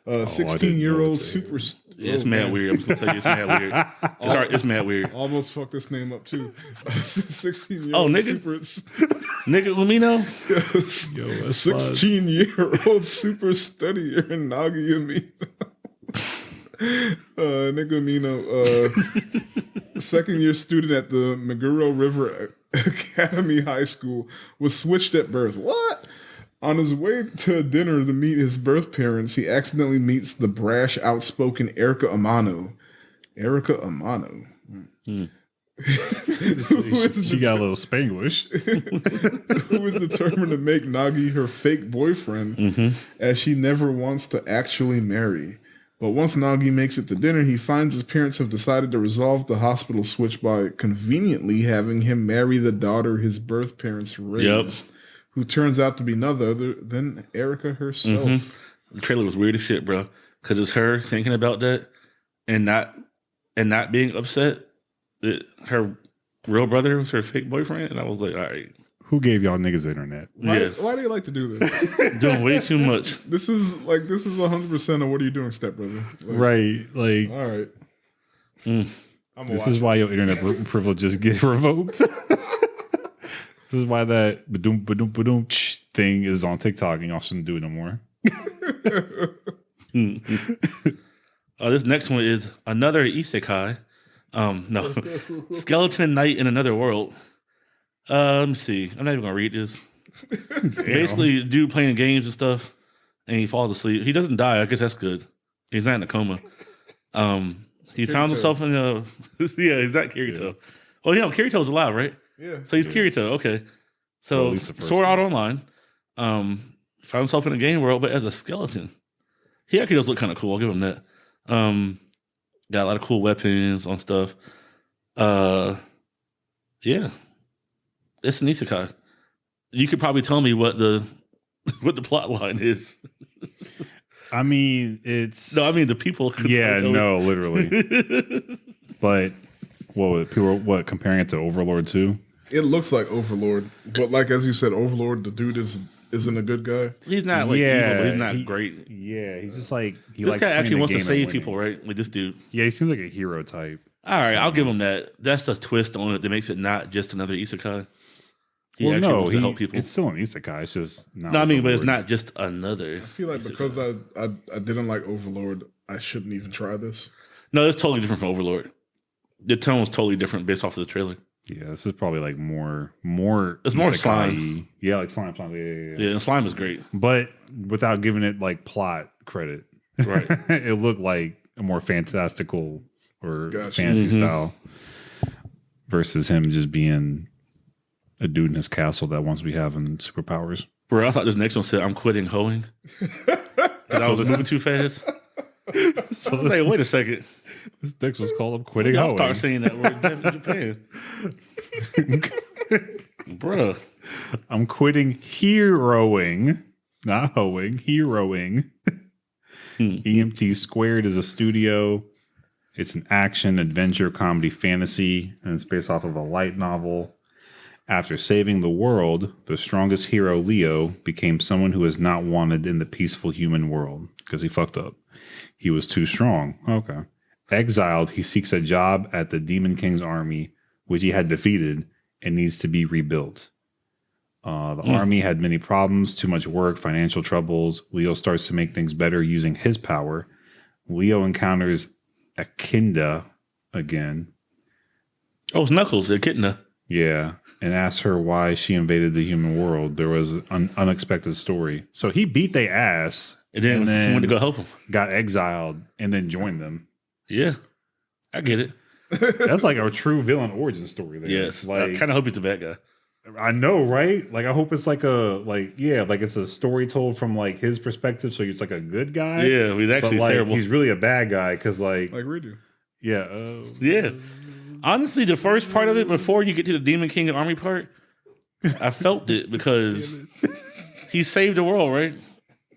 16-year-old super. Yeah, it's mad weird. I'm just gonna tell you, it's mad weird. It's mad weird. Almost fucked this name up too. 16-year-old. Oh, nigga. Nigga, let me know. 16-year-old super studier Nagi Amino. Nigga Amino, second-year student at the Meguro River Academy High School, was switched at birth. What? On his way to dinner to meet his birth parents, he accidentally meets the brash, outspoken Erika Amano. Erika Amano. She got a little Spanglish. Who is determined to make Nagi her fake boyfriend, as she never wants to actually marry. But once Nagi makes it to dinner, he finds his parents have decided to resolve the hospital switch by conveniently having him marry the daughter his birth parents raised. Who turns out to be none other than Erika herself. The trailer was weird as shit, bro. Because it's her thinking about that and not being upset that her real brother was her fake boyfriend. And I was like, all right. Who gave y'all niggas the internet? Why do you like to do this? Doing way too much. This is 100% of what are you doing, stepbrother? Right. Like, all right. This is why your internet privileges get revoked. This is why that ba-doom thing is on TikTok and y'all shouldn't do it no more. This next one is another isekai. No. Skeleton Knight in Another World. Let me see. I'm not even going to read this. Basically, dude playing games and stuff, and he falls asleep. He doesn't die. I guess that's good. He's not in a coma. He found himself in a... yeah, he's not Kirito. Oh, Kirito's alive, right? Yeah. So he's Kirito. Okay. So Sword Art Online. Found himself in a game world, but as a skeleton. He actually does look kind of cool. I'll give him that. Got a lot of cool weapons on stuff. Yeah. It's an isekai. You could probably tell me what the plot line is. I mean, it's... No, I mean the people. Yeah, no, literally. But what comparing it to Overlord 2? It looks like Overlord, but like as you said, Overlord, the dude isn't a good guy. He's not evil, but he's not great. Yeah, he's just like this guy actually wants to save people, right? Like this dude. Yeah, he seems like a hero type. All right, I'll give him that. That's the twist on it that makes it not just another isekai. He wants to help people. It's still an isekai. It's just not. No, I mean, but it's not just another. I feel like isekai. Because I didn't like Overlord, I shouldn't even try this. No, it's totally different from Overlord. The tone was totally different based off of the trailer. Yeah, this is probably like more. It's more slime. Yeah, like slime. Yeah, and slime is great, but without giving it like plot credit, right? It looked like a more fantastical or fantasy style versus him just being a dude in his castle that wants to be having superpowers. Bro, I thought this next one said, "I'm quitting hoeing." I was moving too fast. So I was like, wait a second. This next was called "I'm quitting I'll hoeing." start saying that word in Japan. Bruh. I'm quitting heroing, not hoeing, heroing. EMT Squared is a studio. It's an action, adventure, comedy, fantasy, and it's based off of a light novel. After saving the world, the strongest hero, Leo, became someone who is not wanted in the peaceful human world because he fucked up. He was too strong. Okay. Exiled, he seeks a job at the Demon King's army, which he had defeated and needs to be rebuilt. The army had many problems, too much work, financial troubles. Leo starts to make things better using his power. Leo encounters Echidna again. Oh, it's Knuckles, Echidna. Yeah, and asks her why she invaded the human world. There was an unexpected story. So he beat their ass. And then he went to go help him. Got exiled and then joined them. Yeah, I get it. That's like a true villain origin story there. Yes, like, I kind of hope he's a bad guy. I know, right? Like, I hope it's like it's a story told from like his perspective, so he's like a good guy. Yeah, he's actually terrible. He's really a bad guy because like Redo. Yeah, yeah. Honestly, the first part of it, before you get to the Demon King and Army part, I felt it because he saved the world, right?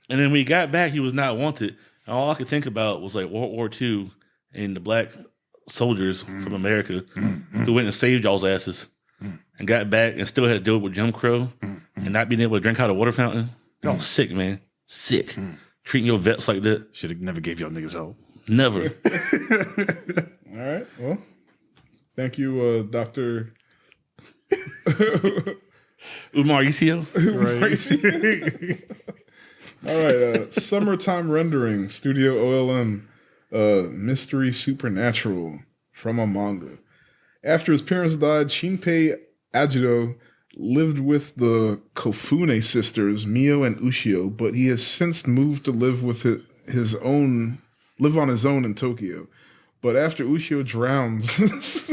And then when he got back, he was not wanted. And all I could think about was like World War II and the black soldiers from America who went and saved y'all's asses and got back and still had to deal with Jim Crow and not being able to drink out of a water fountain. Y'all sick, man. Sick. treating your vets like that. Should have never gave y'all niggas help. Never. All right. Well, thank you, Dr. Umar Isio. All right. Summertime Rendering, Studio OLM, Mystery Supernatural from a manga. After his parents died, Shinpei Ajido lived with the Kofune sisters, Mio and Ushio, but he has since moved to live with live on his own in Tokyo. But after Ushio drowns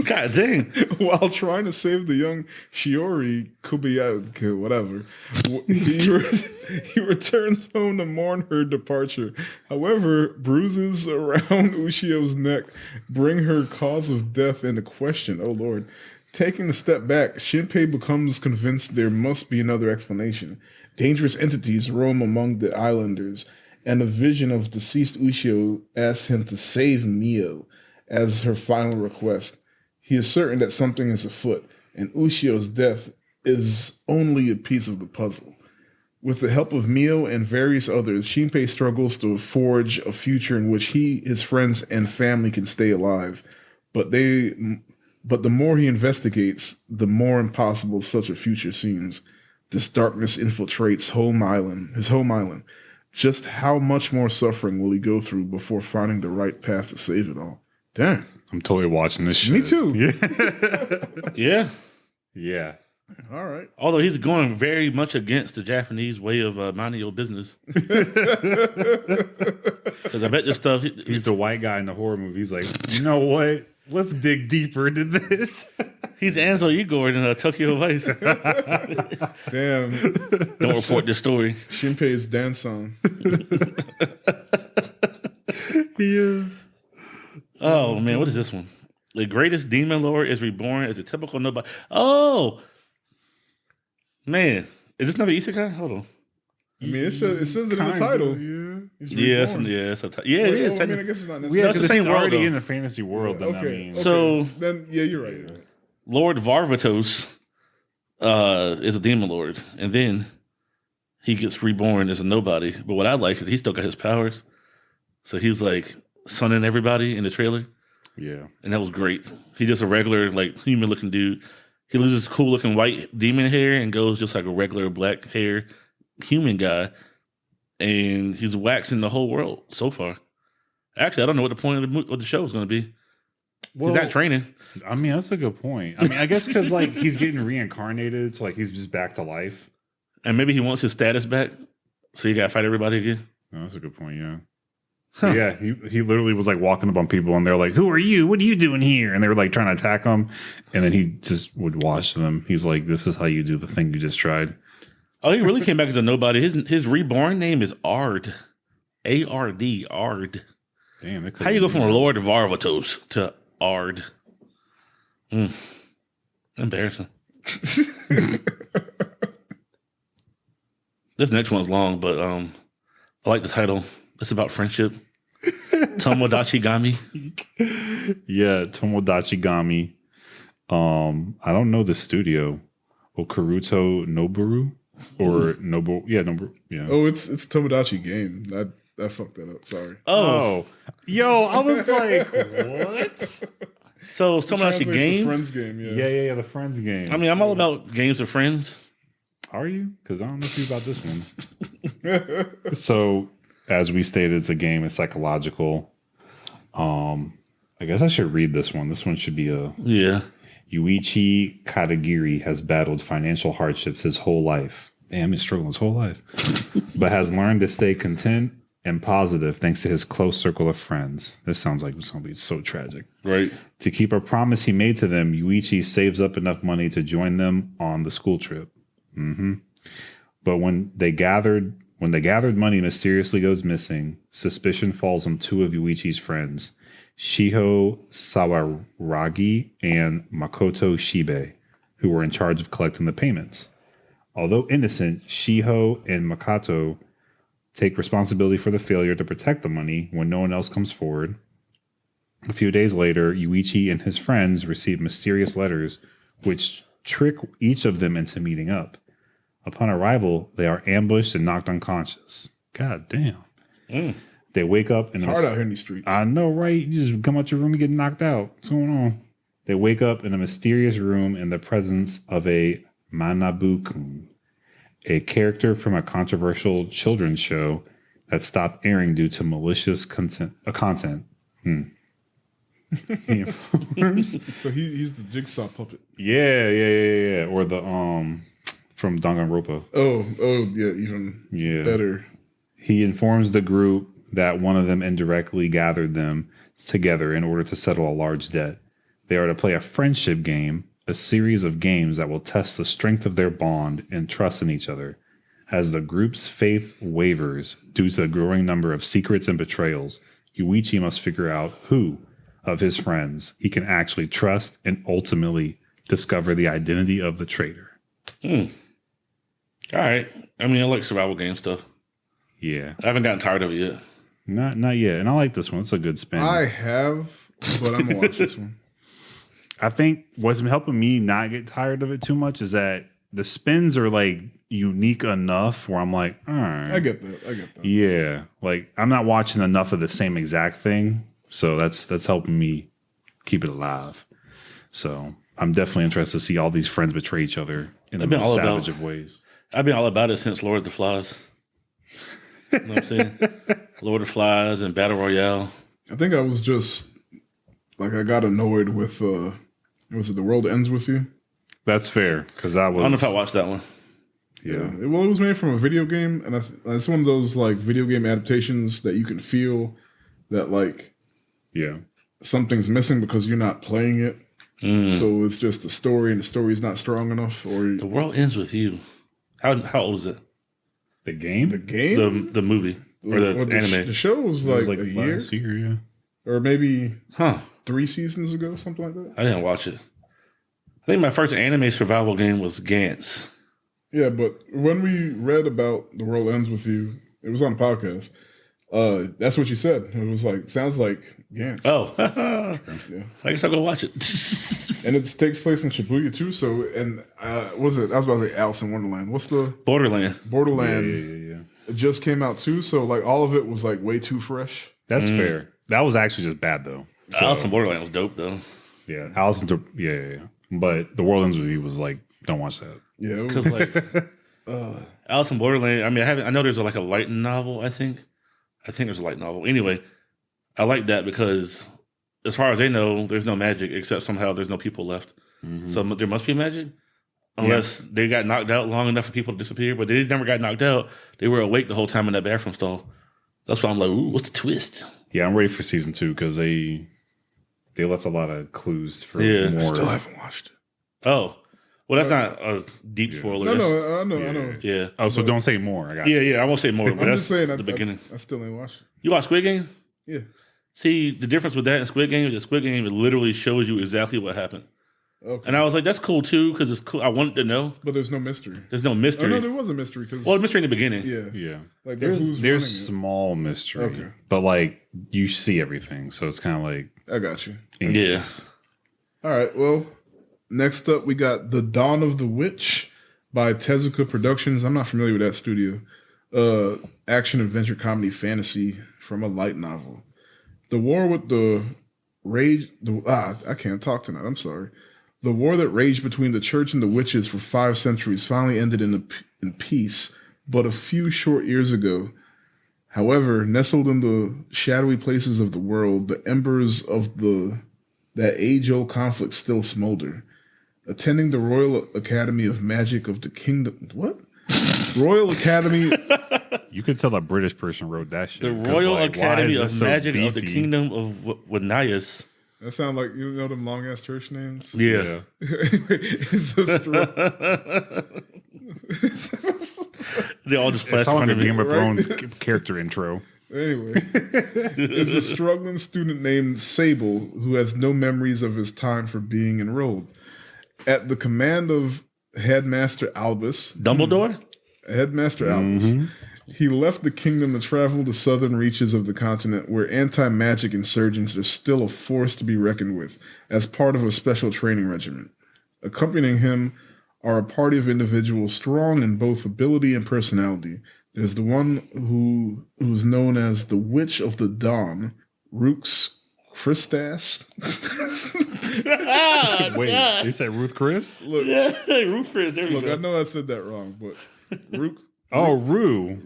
God dang. while trying to save the young Shiori Kubiaki, whatever, he returns home to mourn her departure. However, bruises around Ushio's neck bring her cause of death into question. Oh, Lord. Taking a step back, Shinpei becomes convinced there must be another explanation. Dangerous entities roam among the islanders, and a vision of deceased Ushio asks him to save Mio as her final request. He is certain that something is afoot, and Ushio's death is only a piece of the puzzle. With the help of Mio and various others, Shinpei struggles to forge a future in which he, his friends, and family can stay alive. But the more he investigates, the more impossible such a future seems. This darkness infiltrates his home island. Just how much more suffering will he go through before finding the right path to save it all? Damn. I'm totally watching this shit. Me too. Yeah. Yeah. Yeah. All right. Although he's going very much against the Japanese way of minding your business. Because I bet this stuff... He's the white guy in the horror movie. He's like, you know what? Let's dig deeper into this. He's Ansel Igor in Tokyo Vice. Damn. Don't report this story. Shinpei's dance song. He is. Oh, man. What is this one? The greatest demon lord is reborn as a typical nobody. Oh! Man. Is this another isekai? Hold on. I mean, it says it in the title. Yeah. He's Yeah, reborn. it is. I mean, I guess it's not Yeah, necessarily. it's because the same he's world, already though. in the fantasy world. Then, I mean, So- then yeah, you're right. Lord Varvatos is a demon lord. And then he gets reborn as a nobody. But what I like is he still got his powers. So he was like sunning everybody in the trailer. yeah. And that was great. He just a regular, like, human looking dude. He loses cool looking white demon hair and goes just like a regular black hair human guy. And he's waxing the whole world so far. Actually, I don't know what the point of the show is going to be. Well, He's not training. I mean, that's a good point. I mean, I guess because like he's getting reincarnated, so like he's just back to life. And maybe he wants his status back. So you got to fight everybody again. Oh, that's a good point. Yeah. Yeah, he literally was like walking up on people and they're like, "Who are you? What are you doing here?" And they were like trying to attack him, and then he just would watch them. He's like, "This is how you do the thing you just tried." Oh, he really came back as a nobody. His reborn name is Ard. A-R-D. Ard. Damn, How you go from Lord Varvatos to Ard? Embarrassing. This next one's long, but I like the title. It's about friendship. Tomodachi Gami. Yeah, Tomodachi Gami. I don't know the studio. Okaruto Noboru or Nobu. Yeah, Noboru. Yeah. Oh, it's Tomodachi Game. I fucked that up. Sorry. Oh. Yo, I was like, what? So it's Tomodachi Translates to Game? Friends game. Yeah. Yeah, the Friends game. I mean, I'm all about games with friends. Are you? Because I don't know if you about this one. So, as we stated, it's a game. It's psychological. I guess I should read this one. This one should be a... Yeah. Yuichi Katagiri has battled financial hardships his whole life. Damn, he's struggling his whole life. But has learned to stay content and positive thanks to his close circle of friends. This sounds like it's going to be so tragic. Right. To keep a promise he made to them, Yuichi saves up enough money to join them on the school trip. But when they gathered money mysteriously goes missing, suspicion falls on two of Yuichi's friends, Shiho Sawaragi and Makoto Shibe, who were in charge of collecting the payments. Although innocent, Shiho and Makoto take responsibility for the failure to protect the money when no one else comes forward. A few days later, Yuichi and his friends receive mysterious letters which trick each of them into meeting up. Upon arrival, they are ambushed and knocked unconscious. God damn. They wake up and It's hard out here in these streets. I know, right? You just come out your room and get knocked out. What's going on? They wake up in a mysterious room in the presence of a Manabu-kun, a character from a controversial children's show that stopped airing due to malicious content. He informs. So he's the jigsaw puppet. Yeah. Or the from Danganronpa. Oh yeah, even better. He informs the group that one of them indirectly gathered them together in order to settle a large debt. They are to play a friendship game, a series of games that will test the strength of their bond and trust in each other. As the group's faith wavers due to the growing number of secrets and betrayals, Yuichi must figure out who of his friends he can actually trust and ultimately discover the identity of the traitor. All right. I mean, I like survival game stuff. Yeah. I haven't gotten tired of it yet. Not yet. And I like this one. It's a good spin. I have, but I'm going to watch this one. I think what's helping me not get tired of it too much is that the spins are like unique enough where I'm like, all right. I get that. Yeah. Like I'm not watching enough of the same exact thing. So that's helping me keep it alive. So I'm definitely interested to see all these friends betray each other in the most savage of ways. I've been all about it since Lord of the Flies. You know what I'm saying? Lord of the Flies and Battle Royale. I think I was just like I got annoyed with was it The World Ends With You? That's fair because I don't know if I watched that one. Yeah. Well, it was made from a video game, and it's one of those like video game adaptations that you can feel that like something's missing because you're not playing it. So it's just a story, and the story's not strong enough. Or The World Ends With You. How old is it? The game? The movie or the anime? The show was like a year, yeah. Or maybe 3 seasons ago, something like that. I didn't watch it. I think my first anime survival game was Gantz. Yeah, but when we read about The World Ends With You, it was on a podcast. That's what you said. It was like, sounds like Gantz. Oh, yeah. I guess I'll go watch it. And it takes place in Shibuya too. So, and was it? I was about to say Alice in Wonderland. What's the Borderland? Yeah. It just came out too. So, like, all of it was like way too fresh. That's fair. That was actually just bad though. So, Alice in Borderland was dope though. Yeah, yeah. But The World Ends With You was like, don't watch that. Yeah, Because like Alice in Borderland. I mean, I know there's like a light novel. I think there's a light novel. Anyway, I like that because as far as they know, there's no magic except somehow there's no people left. So there must be magic. Unless they got knocked out long enough for people to disappear, but they never got knocked out. They were awake the whole time in that bathroom stall. That's why I'm like, ooh, what's the twist? Yeah, I'm ready for season 2 because they left a lot of clues for more. I still haven't watched it. Oh, well, that's not a deep spoiler. No, I know. Yeah. Oh, so don't say more. I got Yeah. I won't say more, but I'm that's just saying the beginning. I still ain't watched it. You watch Squid Game? Yeah. See, the difference with that and Squid Game is that Squid Game literally shows you exactly what happened. Okay. And I was like, that's cool too, because it's cool. I wanted to know. But there's no mystery. There's no mystery. Oh, no, there was a mystery. Well, mystery in the beginning. Yeah. Like There's small mystery, but like you see everything, so it's kind of like I got you. Yes. All right. Well, next up we got The Dawn of the Witch by Tezuka Productions. I'm not familiar with that studio. Action, adventure, comedy, fantasy from a light novel. The war with the rage. I can't talk tonight. I'm sorry. The war that raged between the church and the witches for 5 centuries finally ended in peace, but a few short years ago. However, nestled in the shadowy places of the world, the embers of that age-old conflict still smolder. Attending the Royal Academy of Magic of the Kingdom. What? Royal Academy. You could tell a British person wrote that shit. The Royal Academy of Magic of the beefy? Kingdom of Wanias. That sound like, you know them long-ass church names? Yeah. It's a They all just It flash in sounds front like of a me. Game of right? Thrones character intro. Anyway, there's a struggling student named Sable who has no memories of his time for being enrolled. At the command of Headmaster Albus, Dumbledore? Albus, he left the kingdom to travel the southern reaches of the continent where anti-magic insurgents are still a force to be reckoned with as part of a special training regiment. Accompanying him are a party of individuals strong in both ability and personality. There's the one who's known as the Witch of the Dawn, Rooks Christas. Wait, God. they said Ruth Chris? Look, Yeah, Roof Chris. There we look, go. I know I said that wrong, but Rook. Oh, Rue.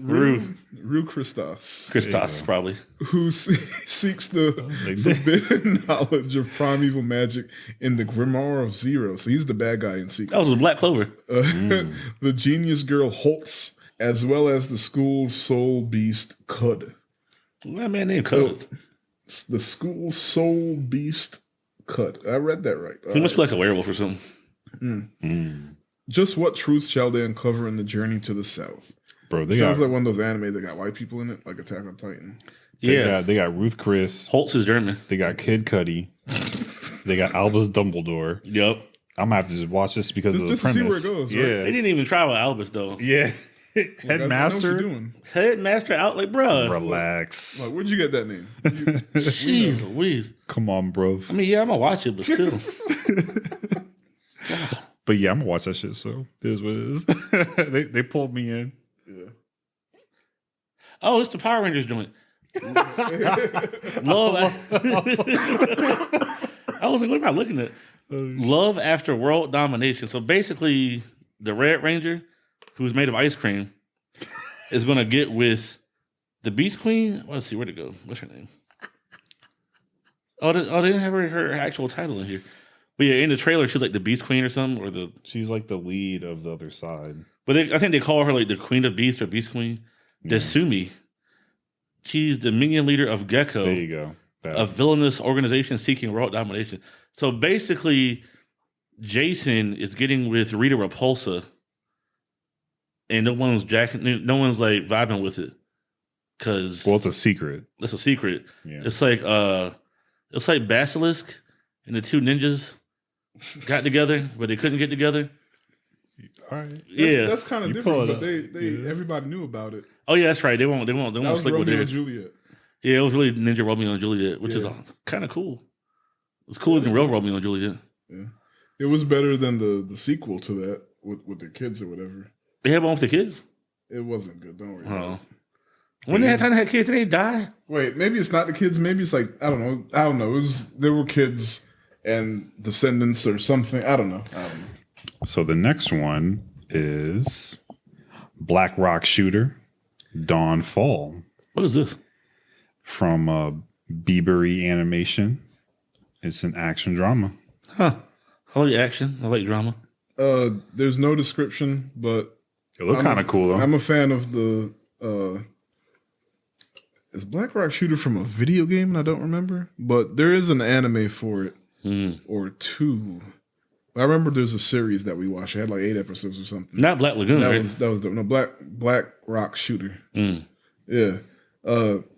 Rue Christos, Christos, probably. who seeks the Like- forbidden knowledge of primeval magic in the Grimoire of Zero. So he's the bad guy in Secret. That was a Black Clover. The genius girl Holtz, as well as the school's soul beast Cud. That man named Code. It's the school's soul beast Cud. I read that right. He must be like a werewolf or something. Just what truth shall they uncover in the journey to the south? Bro, they Sounds got, like one of those anime that got white people in it, like Attack on Titan. they got Ruth Chris. Holtz is German. They got Kid Cudi. They got Albus Dumbledore. Yep. I'm gonna have to just watch this because of the Just to see premise. where it goes, right? Yeah, They didn't even try with Albus though. yeah. Like, I know what you're Headmaster, doing. Headmaster out like, bruh. Like, relax. where'd you get that name? Jeez Louise. Come on, bro. I mean, yeah, I'm gonna watch it, but still. But yeah, I'm gonna watch that shit. So it is what it is. they pulled me in. Yeah. Oh, it's the Power Rangers joint. Love. I was like, what am I looking at? Love After World Domination. So basically, the Red Ranger, who's made of ice cream, is going to get with the Beast Queen. Let's see, where'd it go? What's her name? Oh, they didn't have her actual title in here. But yeah, in the trailer, she's like the Beast Queen or something, or the. She's like the lead of the other side. But I think they call her like the Queen of Beasts or Beast Queen. Desumi. She's the minion leader of Gecko. There you go. A villainous organization seeking world domination. So basically, Jason is getting with Rita Repulsa, and no one's like vibing with it because Well, it's a secret. that's a secret. Yeah. It's like Basilisk and the two ninjas got together, but they couldn't get together. All right. That's kind of You pull different, it but up. Yeah. everybody knew about it. Oh yeah, that's right. They won't That was slick with Romeo and theirs. Juliet. Yeah, it was really Ninja Romeo and Juliet, which is Yeah. kind of cool. It's cooler than real Romeo and Juliet. Yeah. It was better than the sequel to that with the kids or whatever. They had one with the kids. It wasn't good. Don't worry. about Oh, it. when they had time to have kids, did they die? Wait, maybe it's not the kids. Maybe it's like I don't know. There were kids and descendants or something. I don't know. So the next one is Black Rock Shooter, Dawn Fall What is this? from Biebery Animation. It's an action drama. Huh. I like action. I like drama. There's no description, but It looked kind of cool though. I'm a fan of the. Is Black Rock Shooter from a video game? And I don't remember, but there is an anime for it or two. I remember there's a series that we watched. It had like 8 episodes or something. Not Black Lagoon, That right? was dope. No, Black Rock Shooter. Mm. Yeah,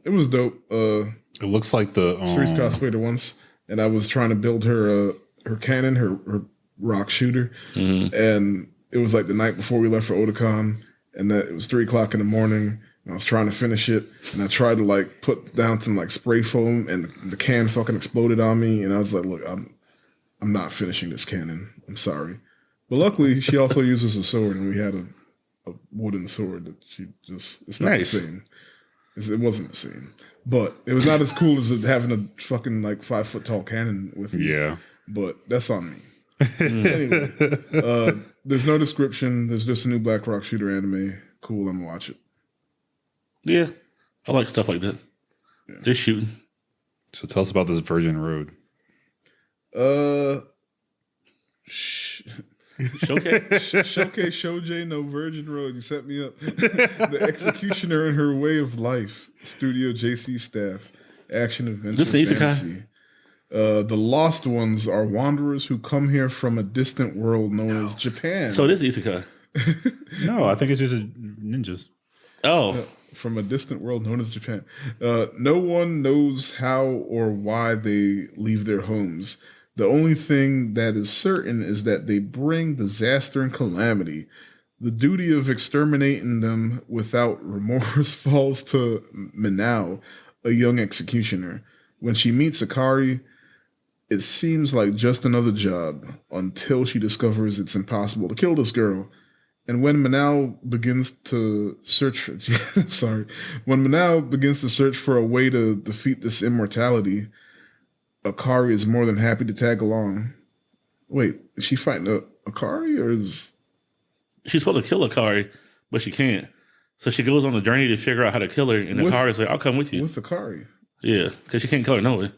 it was dope. It looks like the Cerise cosplayed her once, and I was trying to build her cannon, her rock shooter, and it was like the night before we left for Otakon, and that it was 3:00 in the morning, and I was trying to finish it, and I tried to like put down some like spray foam, and the can fucking exploded on me, and I was like, look, I'm not finishing this cannon. I'm sorry, but luckily she also uses a sword, and we had a wooden sword that she just it's not Nice. the same. It wasn't the same. But it was not as cool as having a fucking like 5 foot tall cannon with me. Yeah. But that's on me. Anyway, there's no description. There's just a new Black Rock Shooter anime. Cool, I'm gonna watch it. Yeah. I like stuff like that. Yeah. They're shooting. So tell us about this Virgin Road. Showcase. Showcase Shojay no Virgin Road. You set me up. The Executioner and Her Way of Life. Studio JC staff. Action adventure. This is isekai? fantasy. The lost ones are wanderers who come here from a distant world known as Japan. So it is isekai. No, I think it's just ninjas. Oh. From a distant world known as Japan. No one knows how or why they leave their homes. The only thing that is certain is that they bring disaster and calamity. The duty of exterminating them without remorse falls to Minao, a young executioner. When she meets Akari, it seems like just another job until she discovers it's impossible to kill this girl And when Manao begins to search when Manao begins to search for a way to defeat this immortality, Akari is more than happy to tag along. Wait, is she fighting Akari or is She's supposed to kill Akari, but she can't. So she goes on a journey to figure out how to kill her, and Akari's like, I'll come with you. with Akari? Yeah, because she can't kill her no way.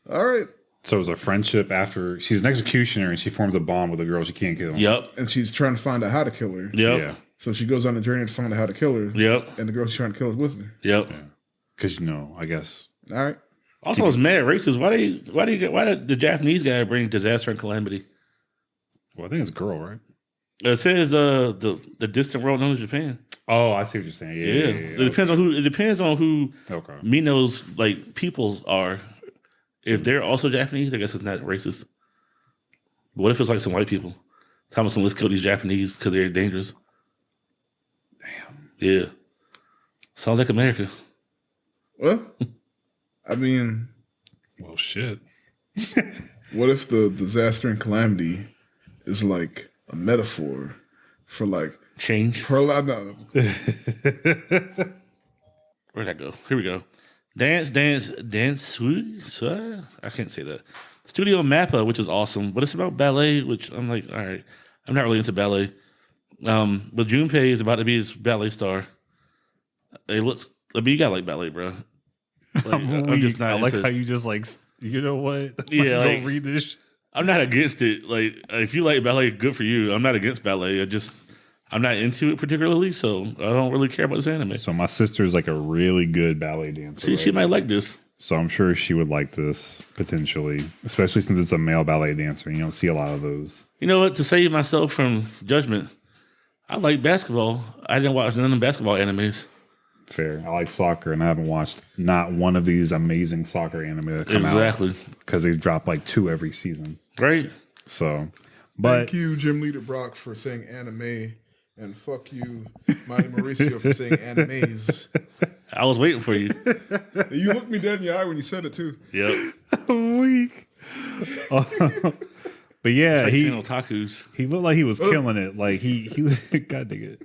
All right. So it was a friendship after she's an executioner and she forms a bond with a girl she can't kill. Yep. And she's trying to find out how to kill her. Yep. Yeah. So she goes on a journey to find out how to kill her. Yep. And the girl she's trying to kill is with her. Yep. Because I guess. All right. Also, it's mad racist. Why did the Japanese guy bring disaster and calamity? Well, I think it's a girl, right? It says the distant world known as Japan. Oh, I see what you're saying. Yeah. It depends on who Okay. Mino's like people are. If they're also Japanese, I guess it's not racist. But what if it's like some white people? Thomas, let's kill these Japanese because they're dangerous. Damn. Yeah. Sounds like America. Well, I mean, Well, shit. what if the disaster and calamity is like a metaphor for like Change. Where'd that go? Here we go. Dance. I can't say that. Studio Mappa, which is awesome, but it's about ballet, which I'm like, all right, I'm not really into ballet. But Junpei is about to be his ballet star. It looks. I mean, you gotta like ballet, bro. Like, I'm just not. I like into, how you just like, you know what? Yeah, don't like- read this. I'm not against it. Like, if you like ballet, good for you. I'm not against ballet. I'm not into it particularly, so I don't really care about this anime. So my sister is like a really good ballet dancer. See, she right? might like this. So I'm sure she would like this potentially, especially since it's a male ballet dancer. You don't see a lot of those. You know what? To save myself from judgment, I like basketball. I didn't watch none of the basketball animes. Fair. I like soccer, and I haven't watched not one of these amazing soccer anime that come out Exactly. because they drop like 2 every season. Right? So, but Thank you, Gym Leader Brock, for saying anime, and fuck you, Mighty Mauricio, for saying animes. I was waiting for you. You looked me dead in the eye when you said it too. Yep. weak. But yeah, Like he channel otakus. looked like he was killing it. Like he God dang it.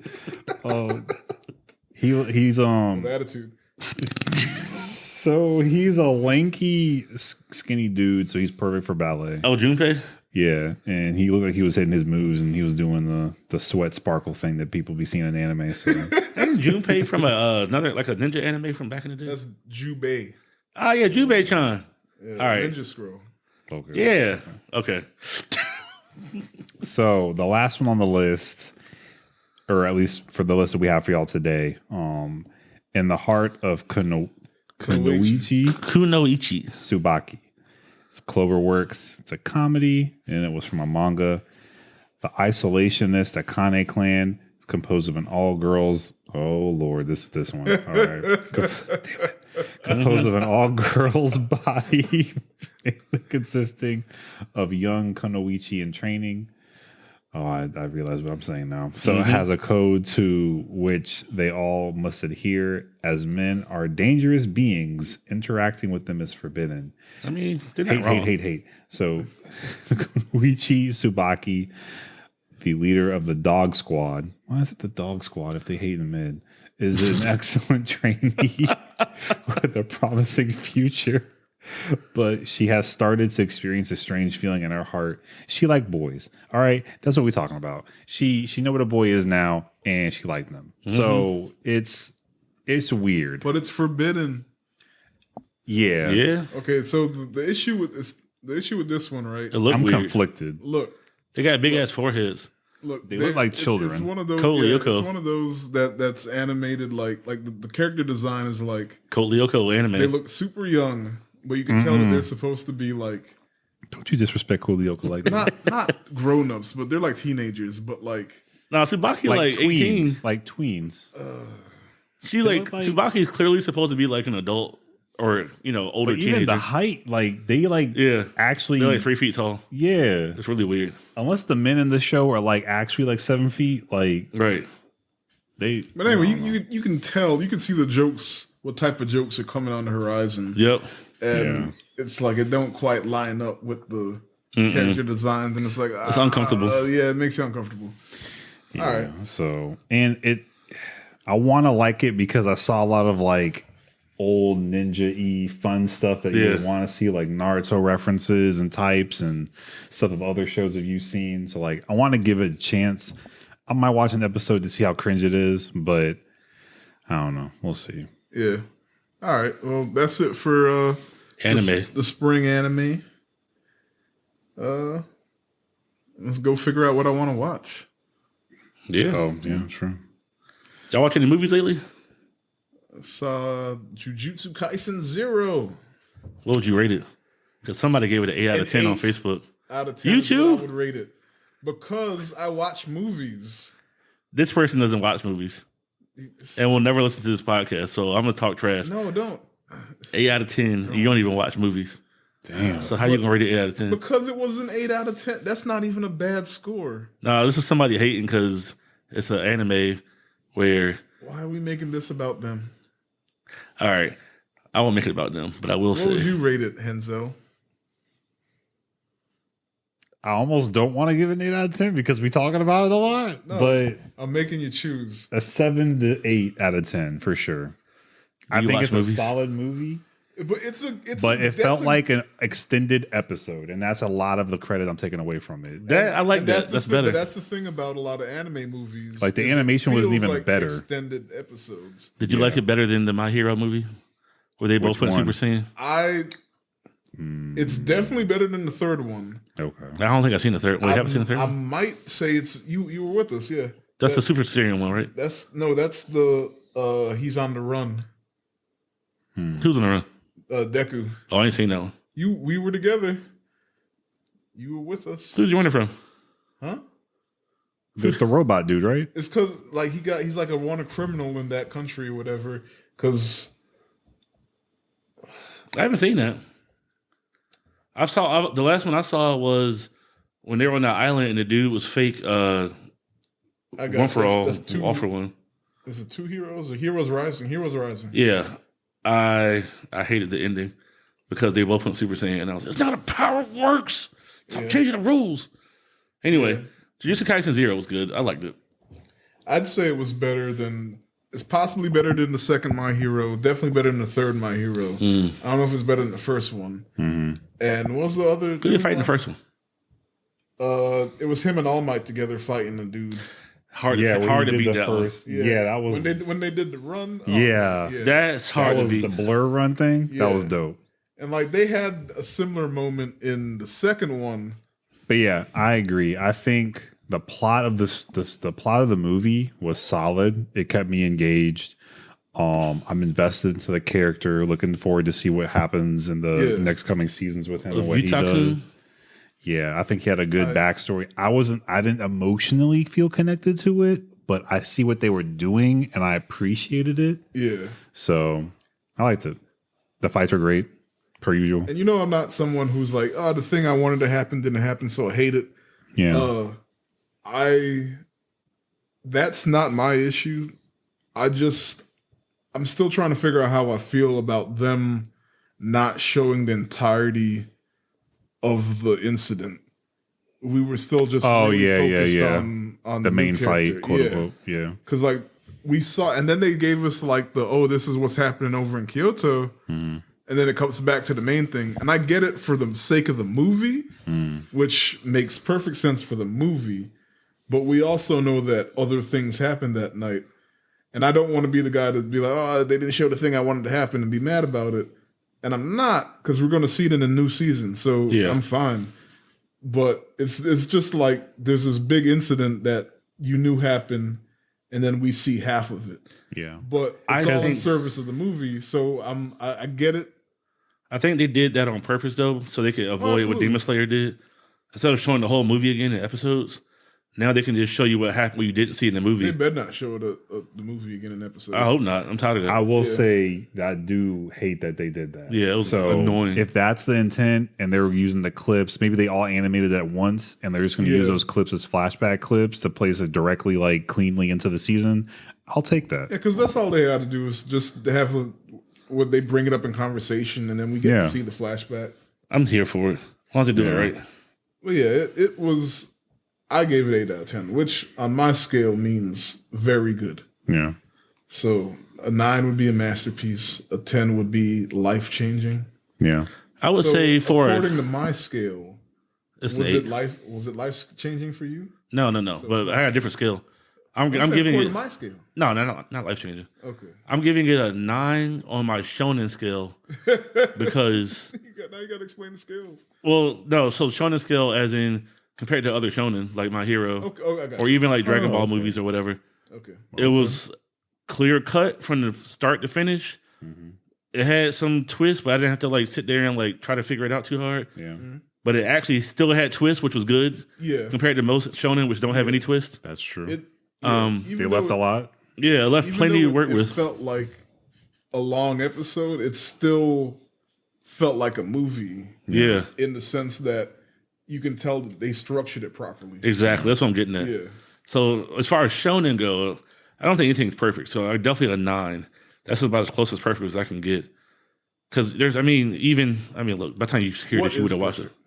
He's With attitude. so he's a lanky, skinny dude. So he's perfect for ballet. Oh, Junpei? Yeah, and he looked like he was hitting his moves, and he was doing the sweat sparkle thing that people be seeing in anime. So Ain't Junpei from another like a ninja anime from back in the day? That's Jubei. Oh yeah, Junpei-chan. Yeah, All right. Ninja Scroll. okay. Yeah. Okay. So the last one on the list, or at least for the list that we have for y'all today, in the heart of Kunoichi Kunoichi. Tsubaki. It's Cloverworks. It's a comedy, and it was from a manga. The Isolationist Akane clan is composed of an all-girls. Oh Lord, this one. All right, damn it. Composed of an all-girls body consisting of young Kunoichi in training. Oh, I realize what I'm saying now. So it has a code to which they all must adhere, as men are dangerous beings. Interacting with them is forbidden. I mean, they're not wrong. Hate. So Koichi Tsubaki, the leader of the dog squad. Why is it the dog squad if they hate the men? Is an excellent trainee with a promising future. But she has started to experience a strange feeling in her heart. She like boys. All right. That's what we're talking about. She know what a boy is now, and she liked them. Mm-hmm. So it's weird. But it's forbidden. Yeah. Yeah. Okay, so the issue with this one, right? It looked I'm weird. conflicted. Look, They got big ass foreheads. They look like children. It's one of those. Code Yeah, Lyoko. it's one of those that's animated like the character design is like Code Lyoko anime. they look super young, but you can tell that they're supposed to be like Don't you disrespect Coolioka like that. not grown ups, but they're like teenagers. But like Nah, Tsubaki like 18. tweens. Like tweens. She They like, look like- Tsubaki is clearly supposed to be like an adult or older But even teenager. the height, like they like Yeah. actually They're like 3 feet tall. yeah. It's really weird. Unless the men in the show are like actually like 7 feet, like Right. they But anyway, you can tell, you can see the jokes, what type of jokes are coming on the horizon, Yep. and it's like it don't quite line up with the character designs, and it's like It's uncomfortable. Yeah, it makes you uncomfortable. All right. So, and I want to like it because I saw a lot of like old ninja-y fun stuff that you would want to see, like Naruto references and types and stuff of other shows that you've seen. So like, I want to give it a chance. I might watch an episode to see how cringe it is, but I don't know. We'll see. Yeah. All right. Well, that's it for anime. The spring anime. Let's go figure out what I want to watch. Yeah. Oh, yeah, sure. Y'all watch any movies lately? I saw Jujutsu Kaisen 0. What would you rate it? Because somebody gave it an 8 out of 10 on 8 Facebook. Out of 10. You too? I would rate it because I watch movies. This person doesn't watch movies and will never listen to this podcast. So I'm gonna talk trash. No, don't. 8 out of 10. You don't even watch movies. Damn. So how you gonna rate it 8 out of 10? Because it was an 8 out of 10. That's not even a bad score. No, this is somebody hating because it's an anime where. Why are we making this about them? All right, I won't make it about them, but I will say. What would you rate it, Henzo? I almost don't want to give it an 8 out of 10 because we're talking about it a lot. No, but I'm making you choose. a 7 to 8 out of 10 for sure. I You think watch it's movies? a solid movie. But It felt like an extended episode, and that's a lot of the credit I'm taking away from it. I like that. That's better. That's the thing about a lot of anime movies. Like, the is it animation wasn't feels even like better. Extended episodes. Did you like it better than the My Hero movie, where they both Which went one? Super Saiyan? It's definitely better than the third one. Okay. I don't think I've seen the third. Well, you haven't seen the third I one? might say it's you. You were with us, yeah. That's the Super Saiyan one, right? That's the he's on the run. Who's on the run? Deku. Oh, I ain't seen that one. We were together. You were with us, Who's you running from? huh? It's the robot dude, right? It's because like he's like a wanted criminal in that country or whatever. Because I haven't seen that. The last one I saw was when they were on that island and the dude was fake. One for all, all for one. Is it two heroes or Heroes Rising? Heroes Rising. Yeah, I hated the ending because they both went Super Saiyan, and I was like, "It's not how power works. Stop changing the rules." Anyway, Jujutsu Kaisen 0 was good. I liked it. I'd say it was better than. It's possibly better than the second My Hero. Definitely better than the third My Hero. I don't know if it's better than the first one. And what was the other? Who did fight in the first one? It was him and All Might together fighting the dude. Hard when to you beat did that first, one. Yeah, that was when they did the run. That's hard that to was beat. the blur run thing. Yeah. That was dope. And like they had a similar moment in the second one. But yeah, I agree. I think the plot of the plot of the movie was solid. It kept me engaged. I'm invested into the character, looking forward to see what happens in the next coming seasons with him and what he does. Yeah, I think he had a good backstory. I didn't emotionally feel connected to it, but I see what they were doing and I appreciated it. Yeah. So I liked it. The fights were great, per usual. And I'm not someone who's like, the thing I wanted to happen didn't happen, so I hate it. Yeah. That's not my issue. I'm still trying to figure out how I feel about them not showing the entirety of the incident. We were still just focused on the main character. fight, quote unquote. Yeah. Because like we saw, and then they gave us like this is what's happening over in Kyoto. And then it comes back to the main thing. And I get it for the sake of the movie, which makes perfect sense for the movie. But we also know that other things happened that night. And I don't want to be the guy to be like, they didn't show the thing I wanted to happen and be mad about it. And I'm not, because we're going to see it in a new season. So I'm fine. But it's just like there's this big incident that you knew happened, and then we see half of it. Yeah. But it's all in service of the movie. So I get it. I think they did that on purpose, though, so they could avoid what Demon Slayer did. Instead of showing the whole movie again in episodes, now they can just show you what happened, what you didn't see in the movie. They better not show the movie again in episodes. I hope not. I'm tired of that. I will say that I do hate that they did that. Yeah, it was annoying. If that's the intent and they were using the clips, maybe they all animated at once and they're just going to use those clips as flashback clips to place it directly, like cleanly into the season, I'll take that. Yeah, because that's all they had to do is just have what they bring it up in conversation, and then we get to see the flashback. I'm here for it. As long as they do it right. Well, yeah, it was. I gave it 8 out of 10, which on my scale means very good. Yeah. So a 9 would be a masterpiece. A 10 would be life changing. Yeah. I would say according to my scale, it's was an 8. it life changing for you? No. So but I got a different scale. I'm giving according it to my scale. No, not life changing. Okay. I'm giving it a 9 on my shonen scale because now you got to explain the scales. well, no, so shonen scale as in compared to other shonen like My Hero Okay, I got or you. even like Dragon Ball okay. movies or whatever. Okay. It was clear cut from the start to finish. Mm-hmm. It had some twists, but I didn't have to like sit there and like try to figure it out too hard. Yeah. But it actually still had twists, which was good Yeah. compared to most shonen, which don't have any twist. That's true. Even They left a lot. Yeah, it left even plenty though to work it with. felt like a long episode. It still felt like a movie Yeah, in the sense that you can tell that they structured it properly. exactly. That's what I'm getting at. Yeah. So as far as shonen go, I don't think anything's perfect. So I definitely a 9. That's about as close as perfect as I can get. Because there's, look, by the time you hear What this, you would is have watched it. perfect?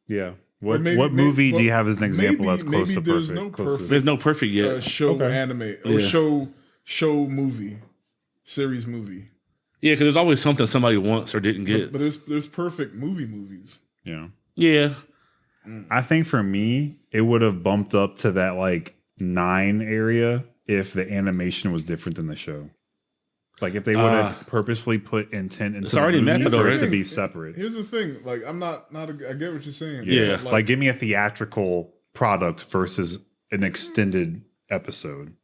Yeah. Or What maybe- movie do you well, have as an example that's close to maybe there's perfect? no Closest? perfect- There's no perfect yet. Show Okay. anime or Yeah. show movie, series movie. Yeah, because there's always something somebody wants or didn't get. But there's perfect movies. Yeah. Yeah. I think for me, it would have bumped up to that like 9 area if the animation was different than the show. Like if they would have purposefully put intent into It's already the movie method for it already. to be separate. Here's the thing, like I'm not I get what you're saying. Yeah. but, Like give me a theatrical product versus an extended episode.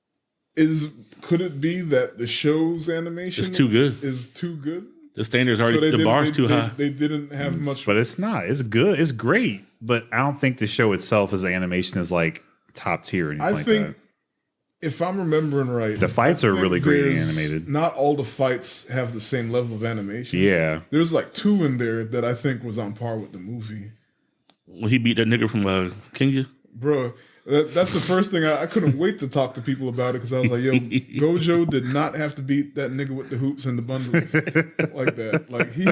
could it be that the show's animation It's too good. is too good? The standard's already, they the didn't- bar's they- too they- high. They didn't have much. But it's not. It's good. It's great. But I don't think the show itself as the animation is like top tier or anything I like think that. if I'm remembering right, The fights I are think really great there's- animated. Not all the fights have the same level of animation. Yeah. There's like 2 in there that I think was on par with the movie. When he beat that nigga from Kenya. Bro, that's the first thing I couldn't wait to talk to people about it because I was like, yo, Gojo did not have to beat that nigga with the hoops and the bundles like that. Like he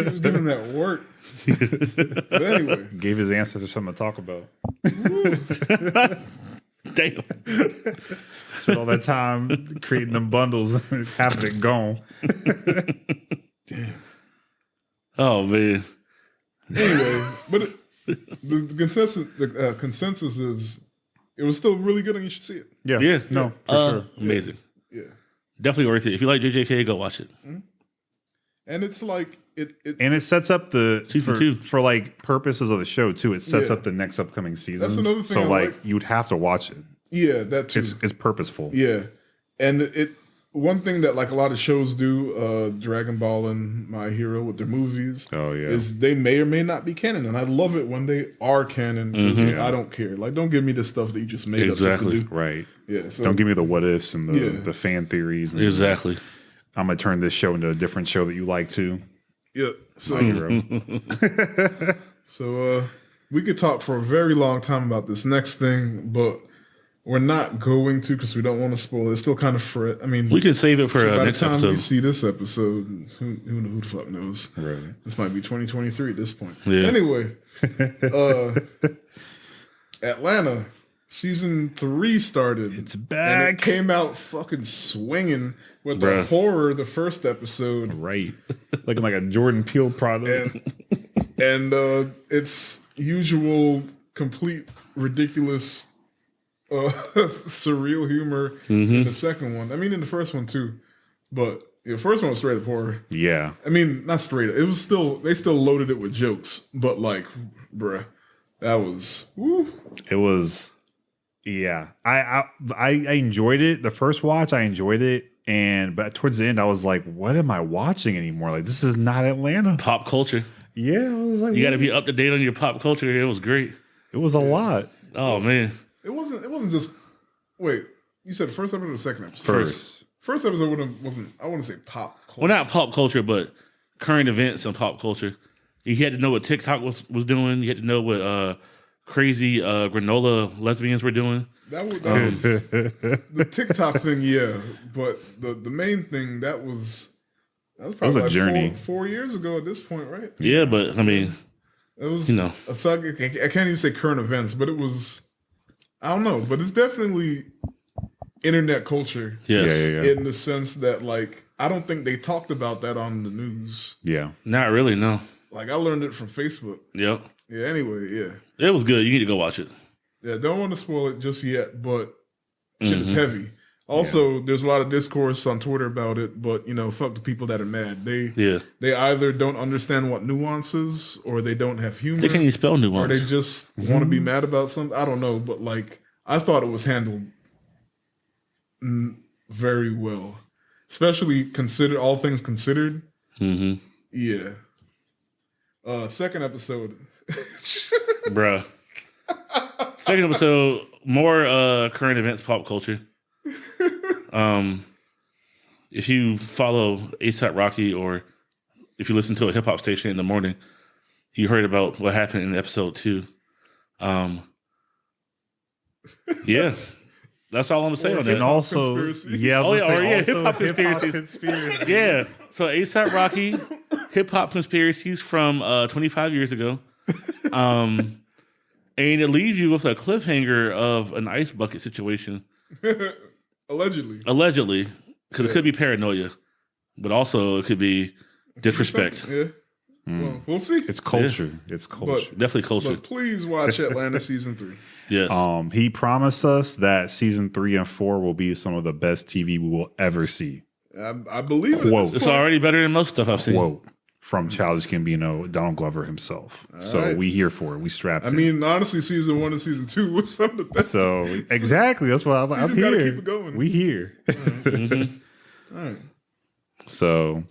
was giving that work. But anyway, Gave his ancestors something to talk about. Damn. Spent all that time creating them bundles and having it gone. Oh, man. anyway, but the consensus is it was still really good and you should see it. Yeah. Yeah. No, for sure. Amazing. Yeah. Definitely worth it. If you like JJK, go watch it. And it's like it And it sets up the Season for, 2. for like purposes of the show too. It sets Yeah. up the next upcoming seasons. That's another thing so I like like. you'd have to watch it. yeah, that too. It's purposeful. Yeah, and one thing that like a lot of shows do, Dragon Ball and My Hero with their movies, Oh yeah. is they may or may not be canon, and I love it when they are canon. 'Cause Yeah. I don't care. Like, don't give me the stuff that you just made Exactly. up just to do. Right. Yeah, so Don't give me the what ifs and Yeah. the fan theories. And Exactly. I'm gonna turn this show into a different show that you like too. yeah. So My hero. So we could talk for a very long time about this next thing, but we're not going to because we don't want to spoil it. It's still kind of fresh. I mean, We can save it for by the next time we episode. see this episode, who the fuck knows? Right. This might be 2023 at this point. Yeah. Anyway, Atlanta season 3 started. It's And back. it came out fucking swinging with the Bruh. horror the first episode. Right. Looking like a Jordan Peele product. And it's usual complete ridiculous surreal humor in the second one. I mean in the first one too. But the first one was straight up horror. Yeah. I mean, not straight up. It was still they still loaded it with jokes, but like, bruh, that was woo. It was yeah. I enjoyed it. The first watch, I enjoyed it. But towards the end, I was like, what am I watching anymore? Like, this is not Atlanta. Pop culture. Yeah, I was like, You got to be up to date on your pop culture. It was great. it was a lot. Oh, man. It wasn't just wait, you said the first episode or the second episode? First. First episode wasn't I want to say pop culture. Well, not pop culture, but current events and pop culture. You had to know what TikTok was doing. You had to know what crazy granola lesbians were doing. That was the TikTok thing, yeah. But the main thing that was probably was a like journey. 4 years ago at this point, right? Yeah, but I mean, It was, You know. so I can't even say current events, but it was, I don't know, but it's definitely internet culture. Yes. Yeah. In the sense that, like, I don't think they talked about that on the news. Yeah. Not really, no. Like, I learned it from Facebook. Yep. Yeah, anyway, yeah. It was good. You need to go watch it. Yeah, don't want to spoil it just yet, but shit is heavy. Also, there's a lot of discourse on Twitter about it, but, you know, fuck the people that are mad. They either don't understand what nuance is, or they don't have humor. They can't even spell nuance. Or they just want to be mad about something. I don't know, but, like, I thought it was handled very well. Especially all things considered. Mm-hmm. Yeah. Second episode. Bruh. Second episode, more current events, pop culture. If you follow ASAP Rocky, or if you listen to a hip hop station in the morning, you heard about what happened in episode 2. Yeah. That's all I'm gonna say on that. And also, conspiracy. Hip hop conspiracies. Yeah. So ASAP Rocky, hip hop conspiracies from 25 years ago. And it leaves you with a cliffhanger of an ice bucket situation. Allegedly. Because it could be paranoia, but also it could be disrespect. Yeah. Well, we'll see. It's culture. It's culture. Definitely culture. But please watch Atlanta season 3. Yes. He promised us that season 3 and 4 will be some of the best TV we will ever see. I believe Quote. It's already better than most stuff I've seen. Quote from Childish Gambino, Donald Glover himself. So we here for it. We strapped in. I mean, honestly, season 1 and season 2 was some of the best. So exactly. That's why I'm just here. gotta keep it going. We here. Mm-hmm. All right. So.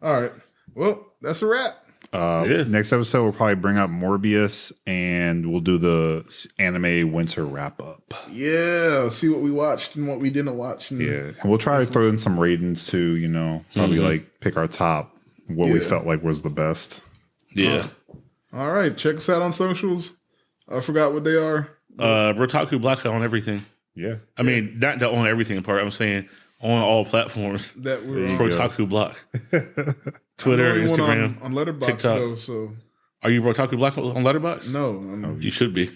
All right. Well, that's a wrap. Next episode, we'll probably bring up Morbius and we'll do the anime winter wrap up. Yeah. See what we watched and what we didn't watch. And And we'll try to throw in some ratings too, you know, probably like pick our top, what we felt like was the best. Yeah. All right. Check us out on socials. I forgot what they are. Rotaku Black on everything. Yeah. I mean, not the on everything part. I'm saying on all platforms. That we're on. Rotaku Block. Twitter, I'm the only one Instagram, on Letterboxd TikTok. though. So Are you Rotaku Block on Letterboxd? no, You should be.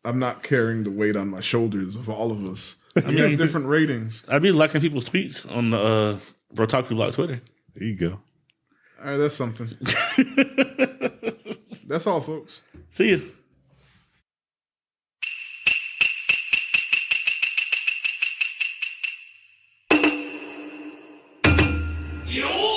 I'm not carrying the weight on my shoulders of all of us. We have different ratings. I'd be liking people's tweets on the Rotaku Block Twitter. There you go. All right, that's something. That's all, folks. See you. Yo!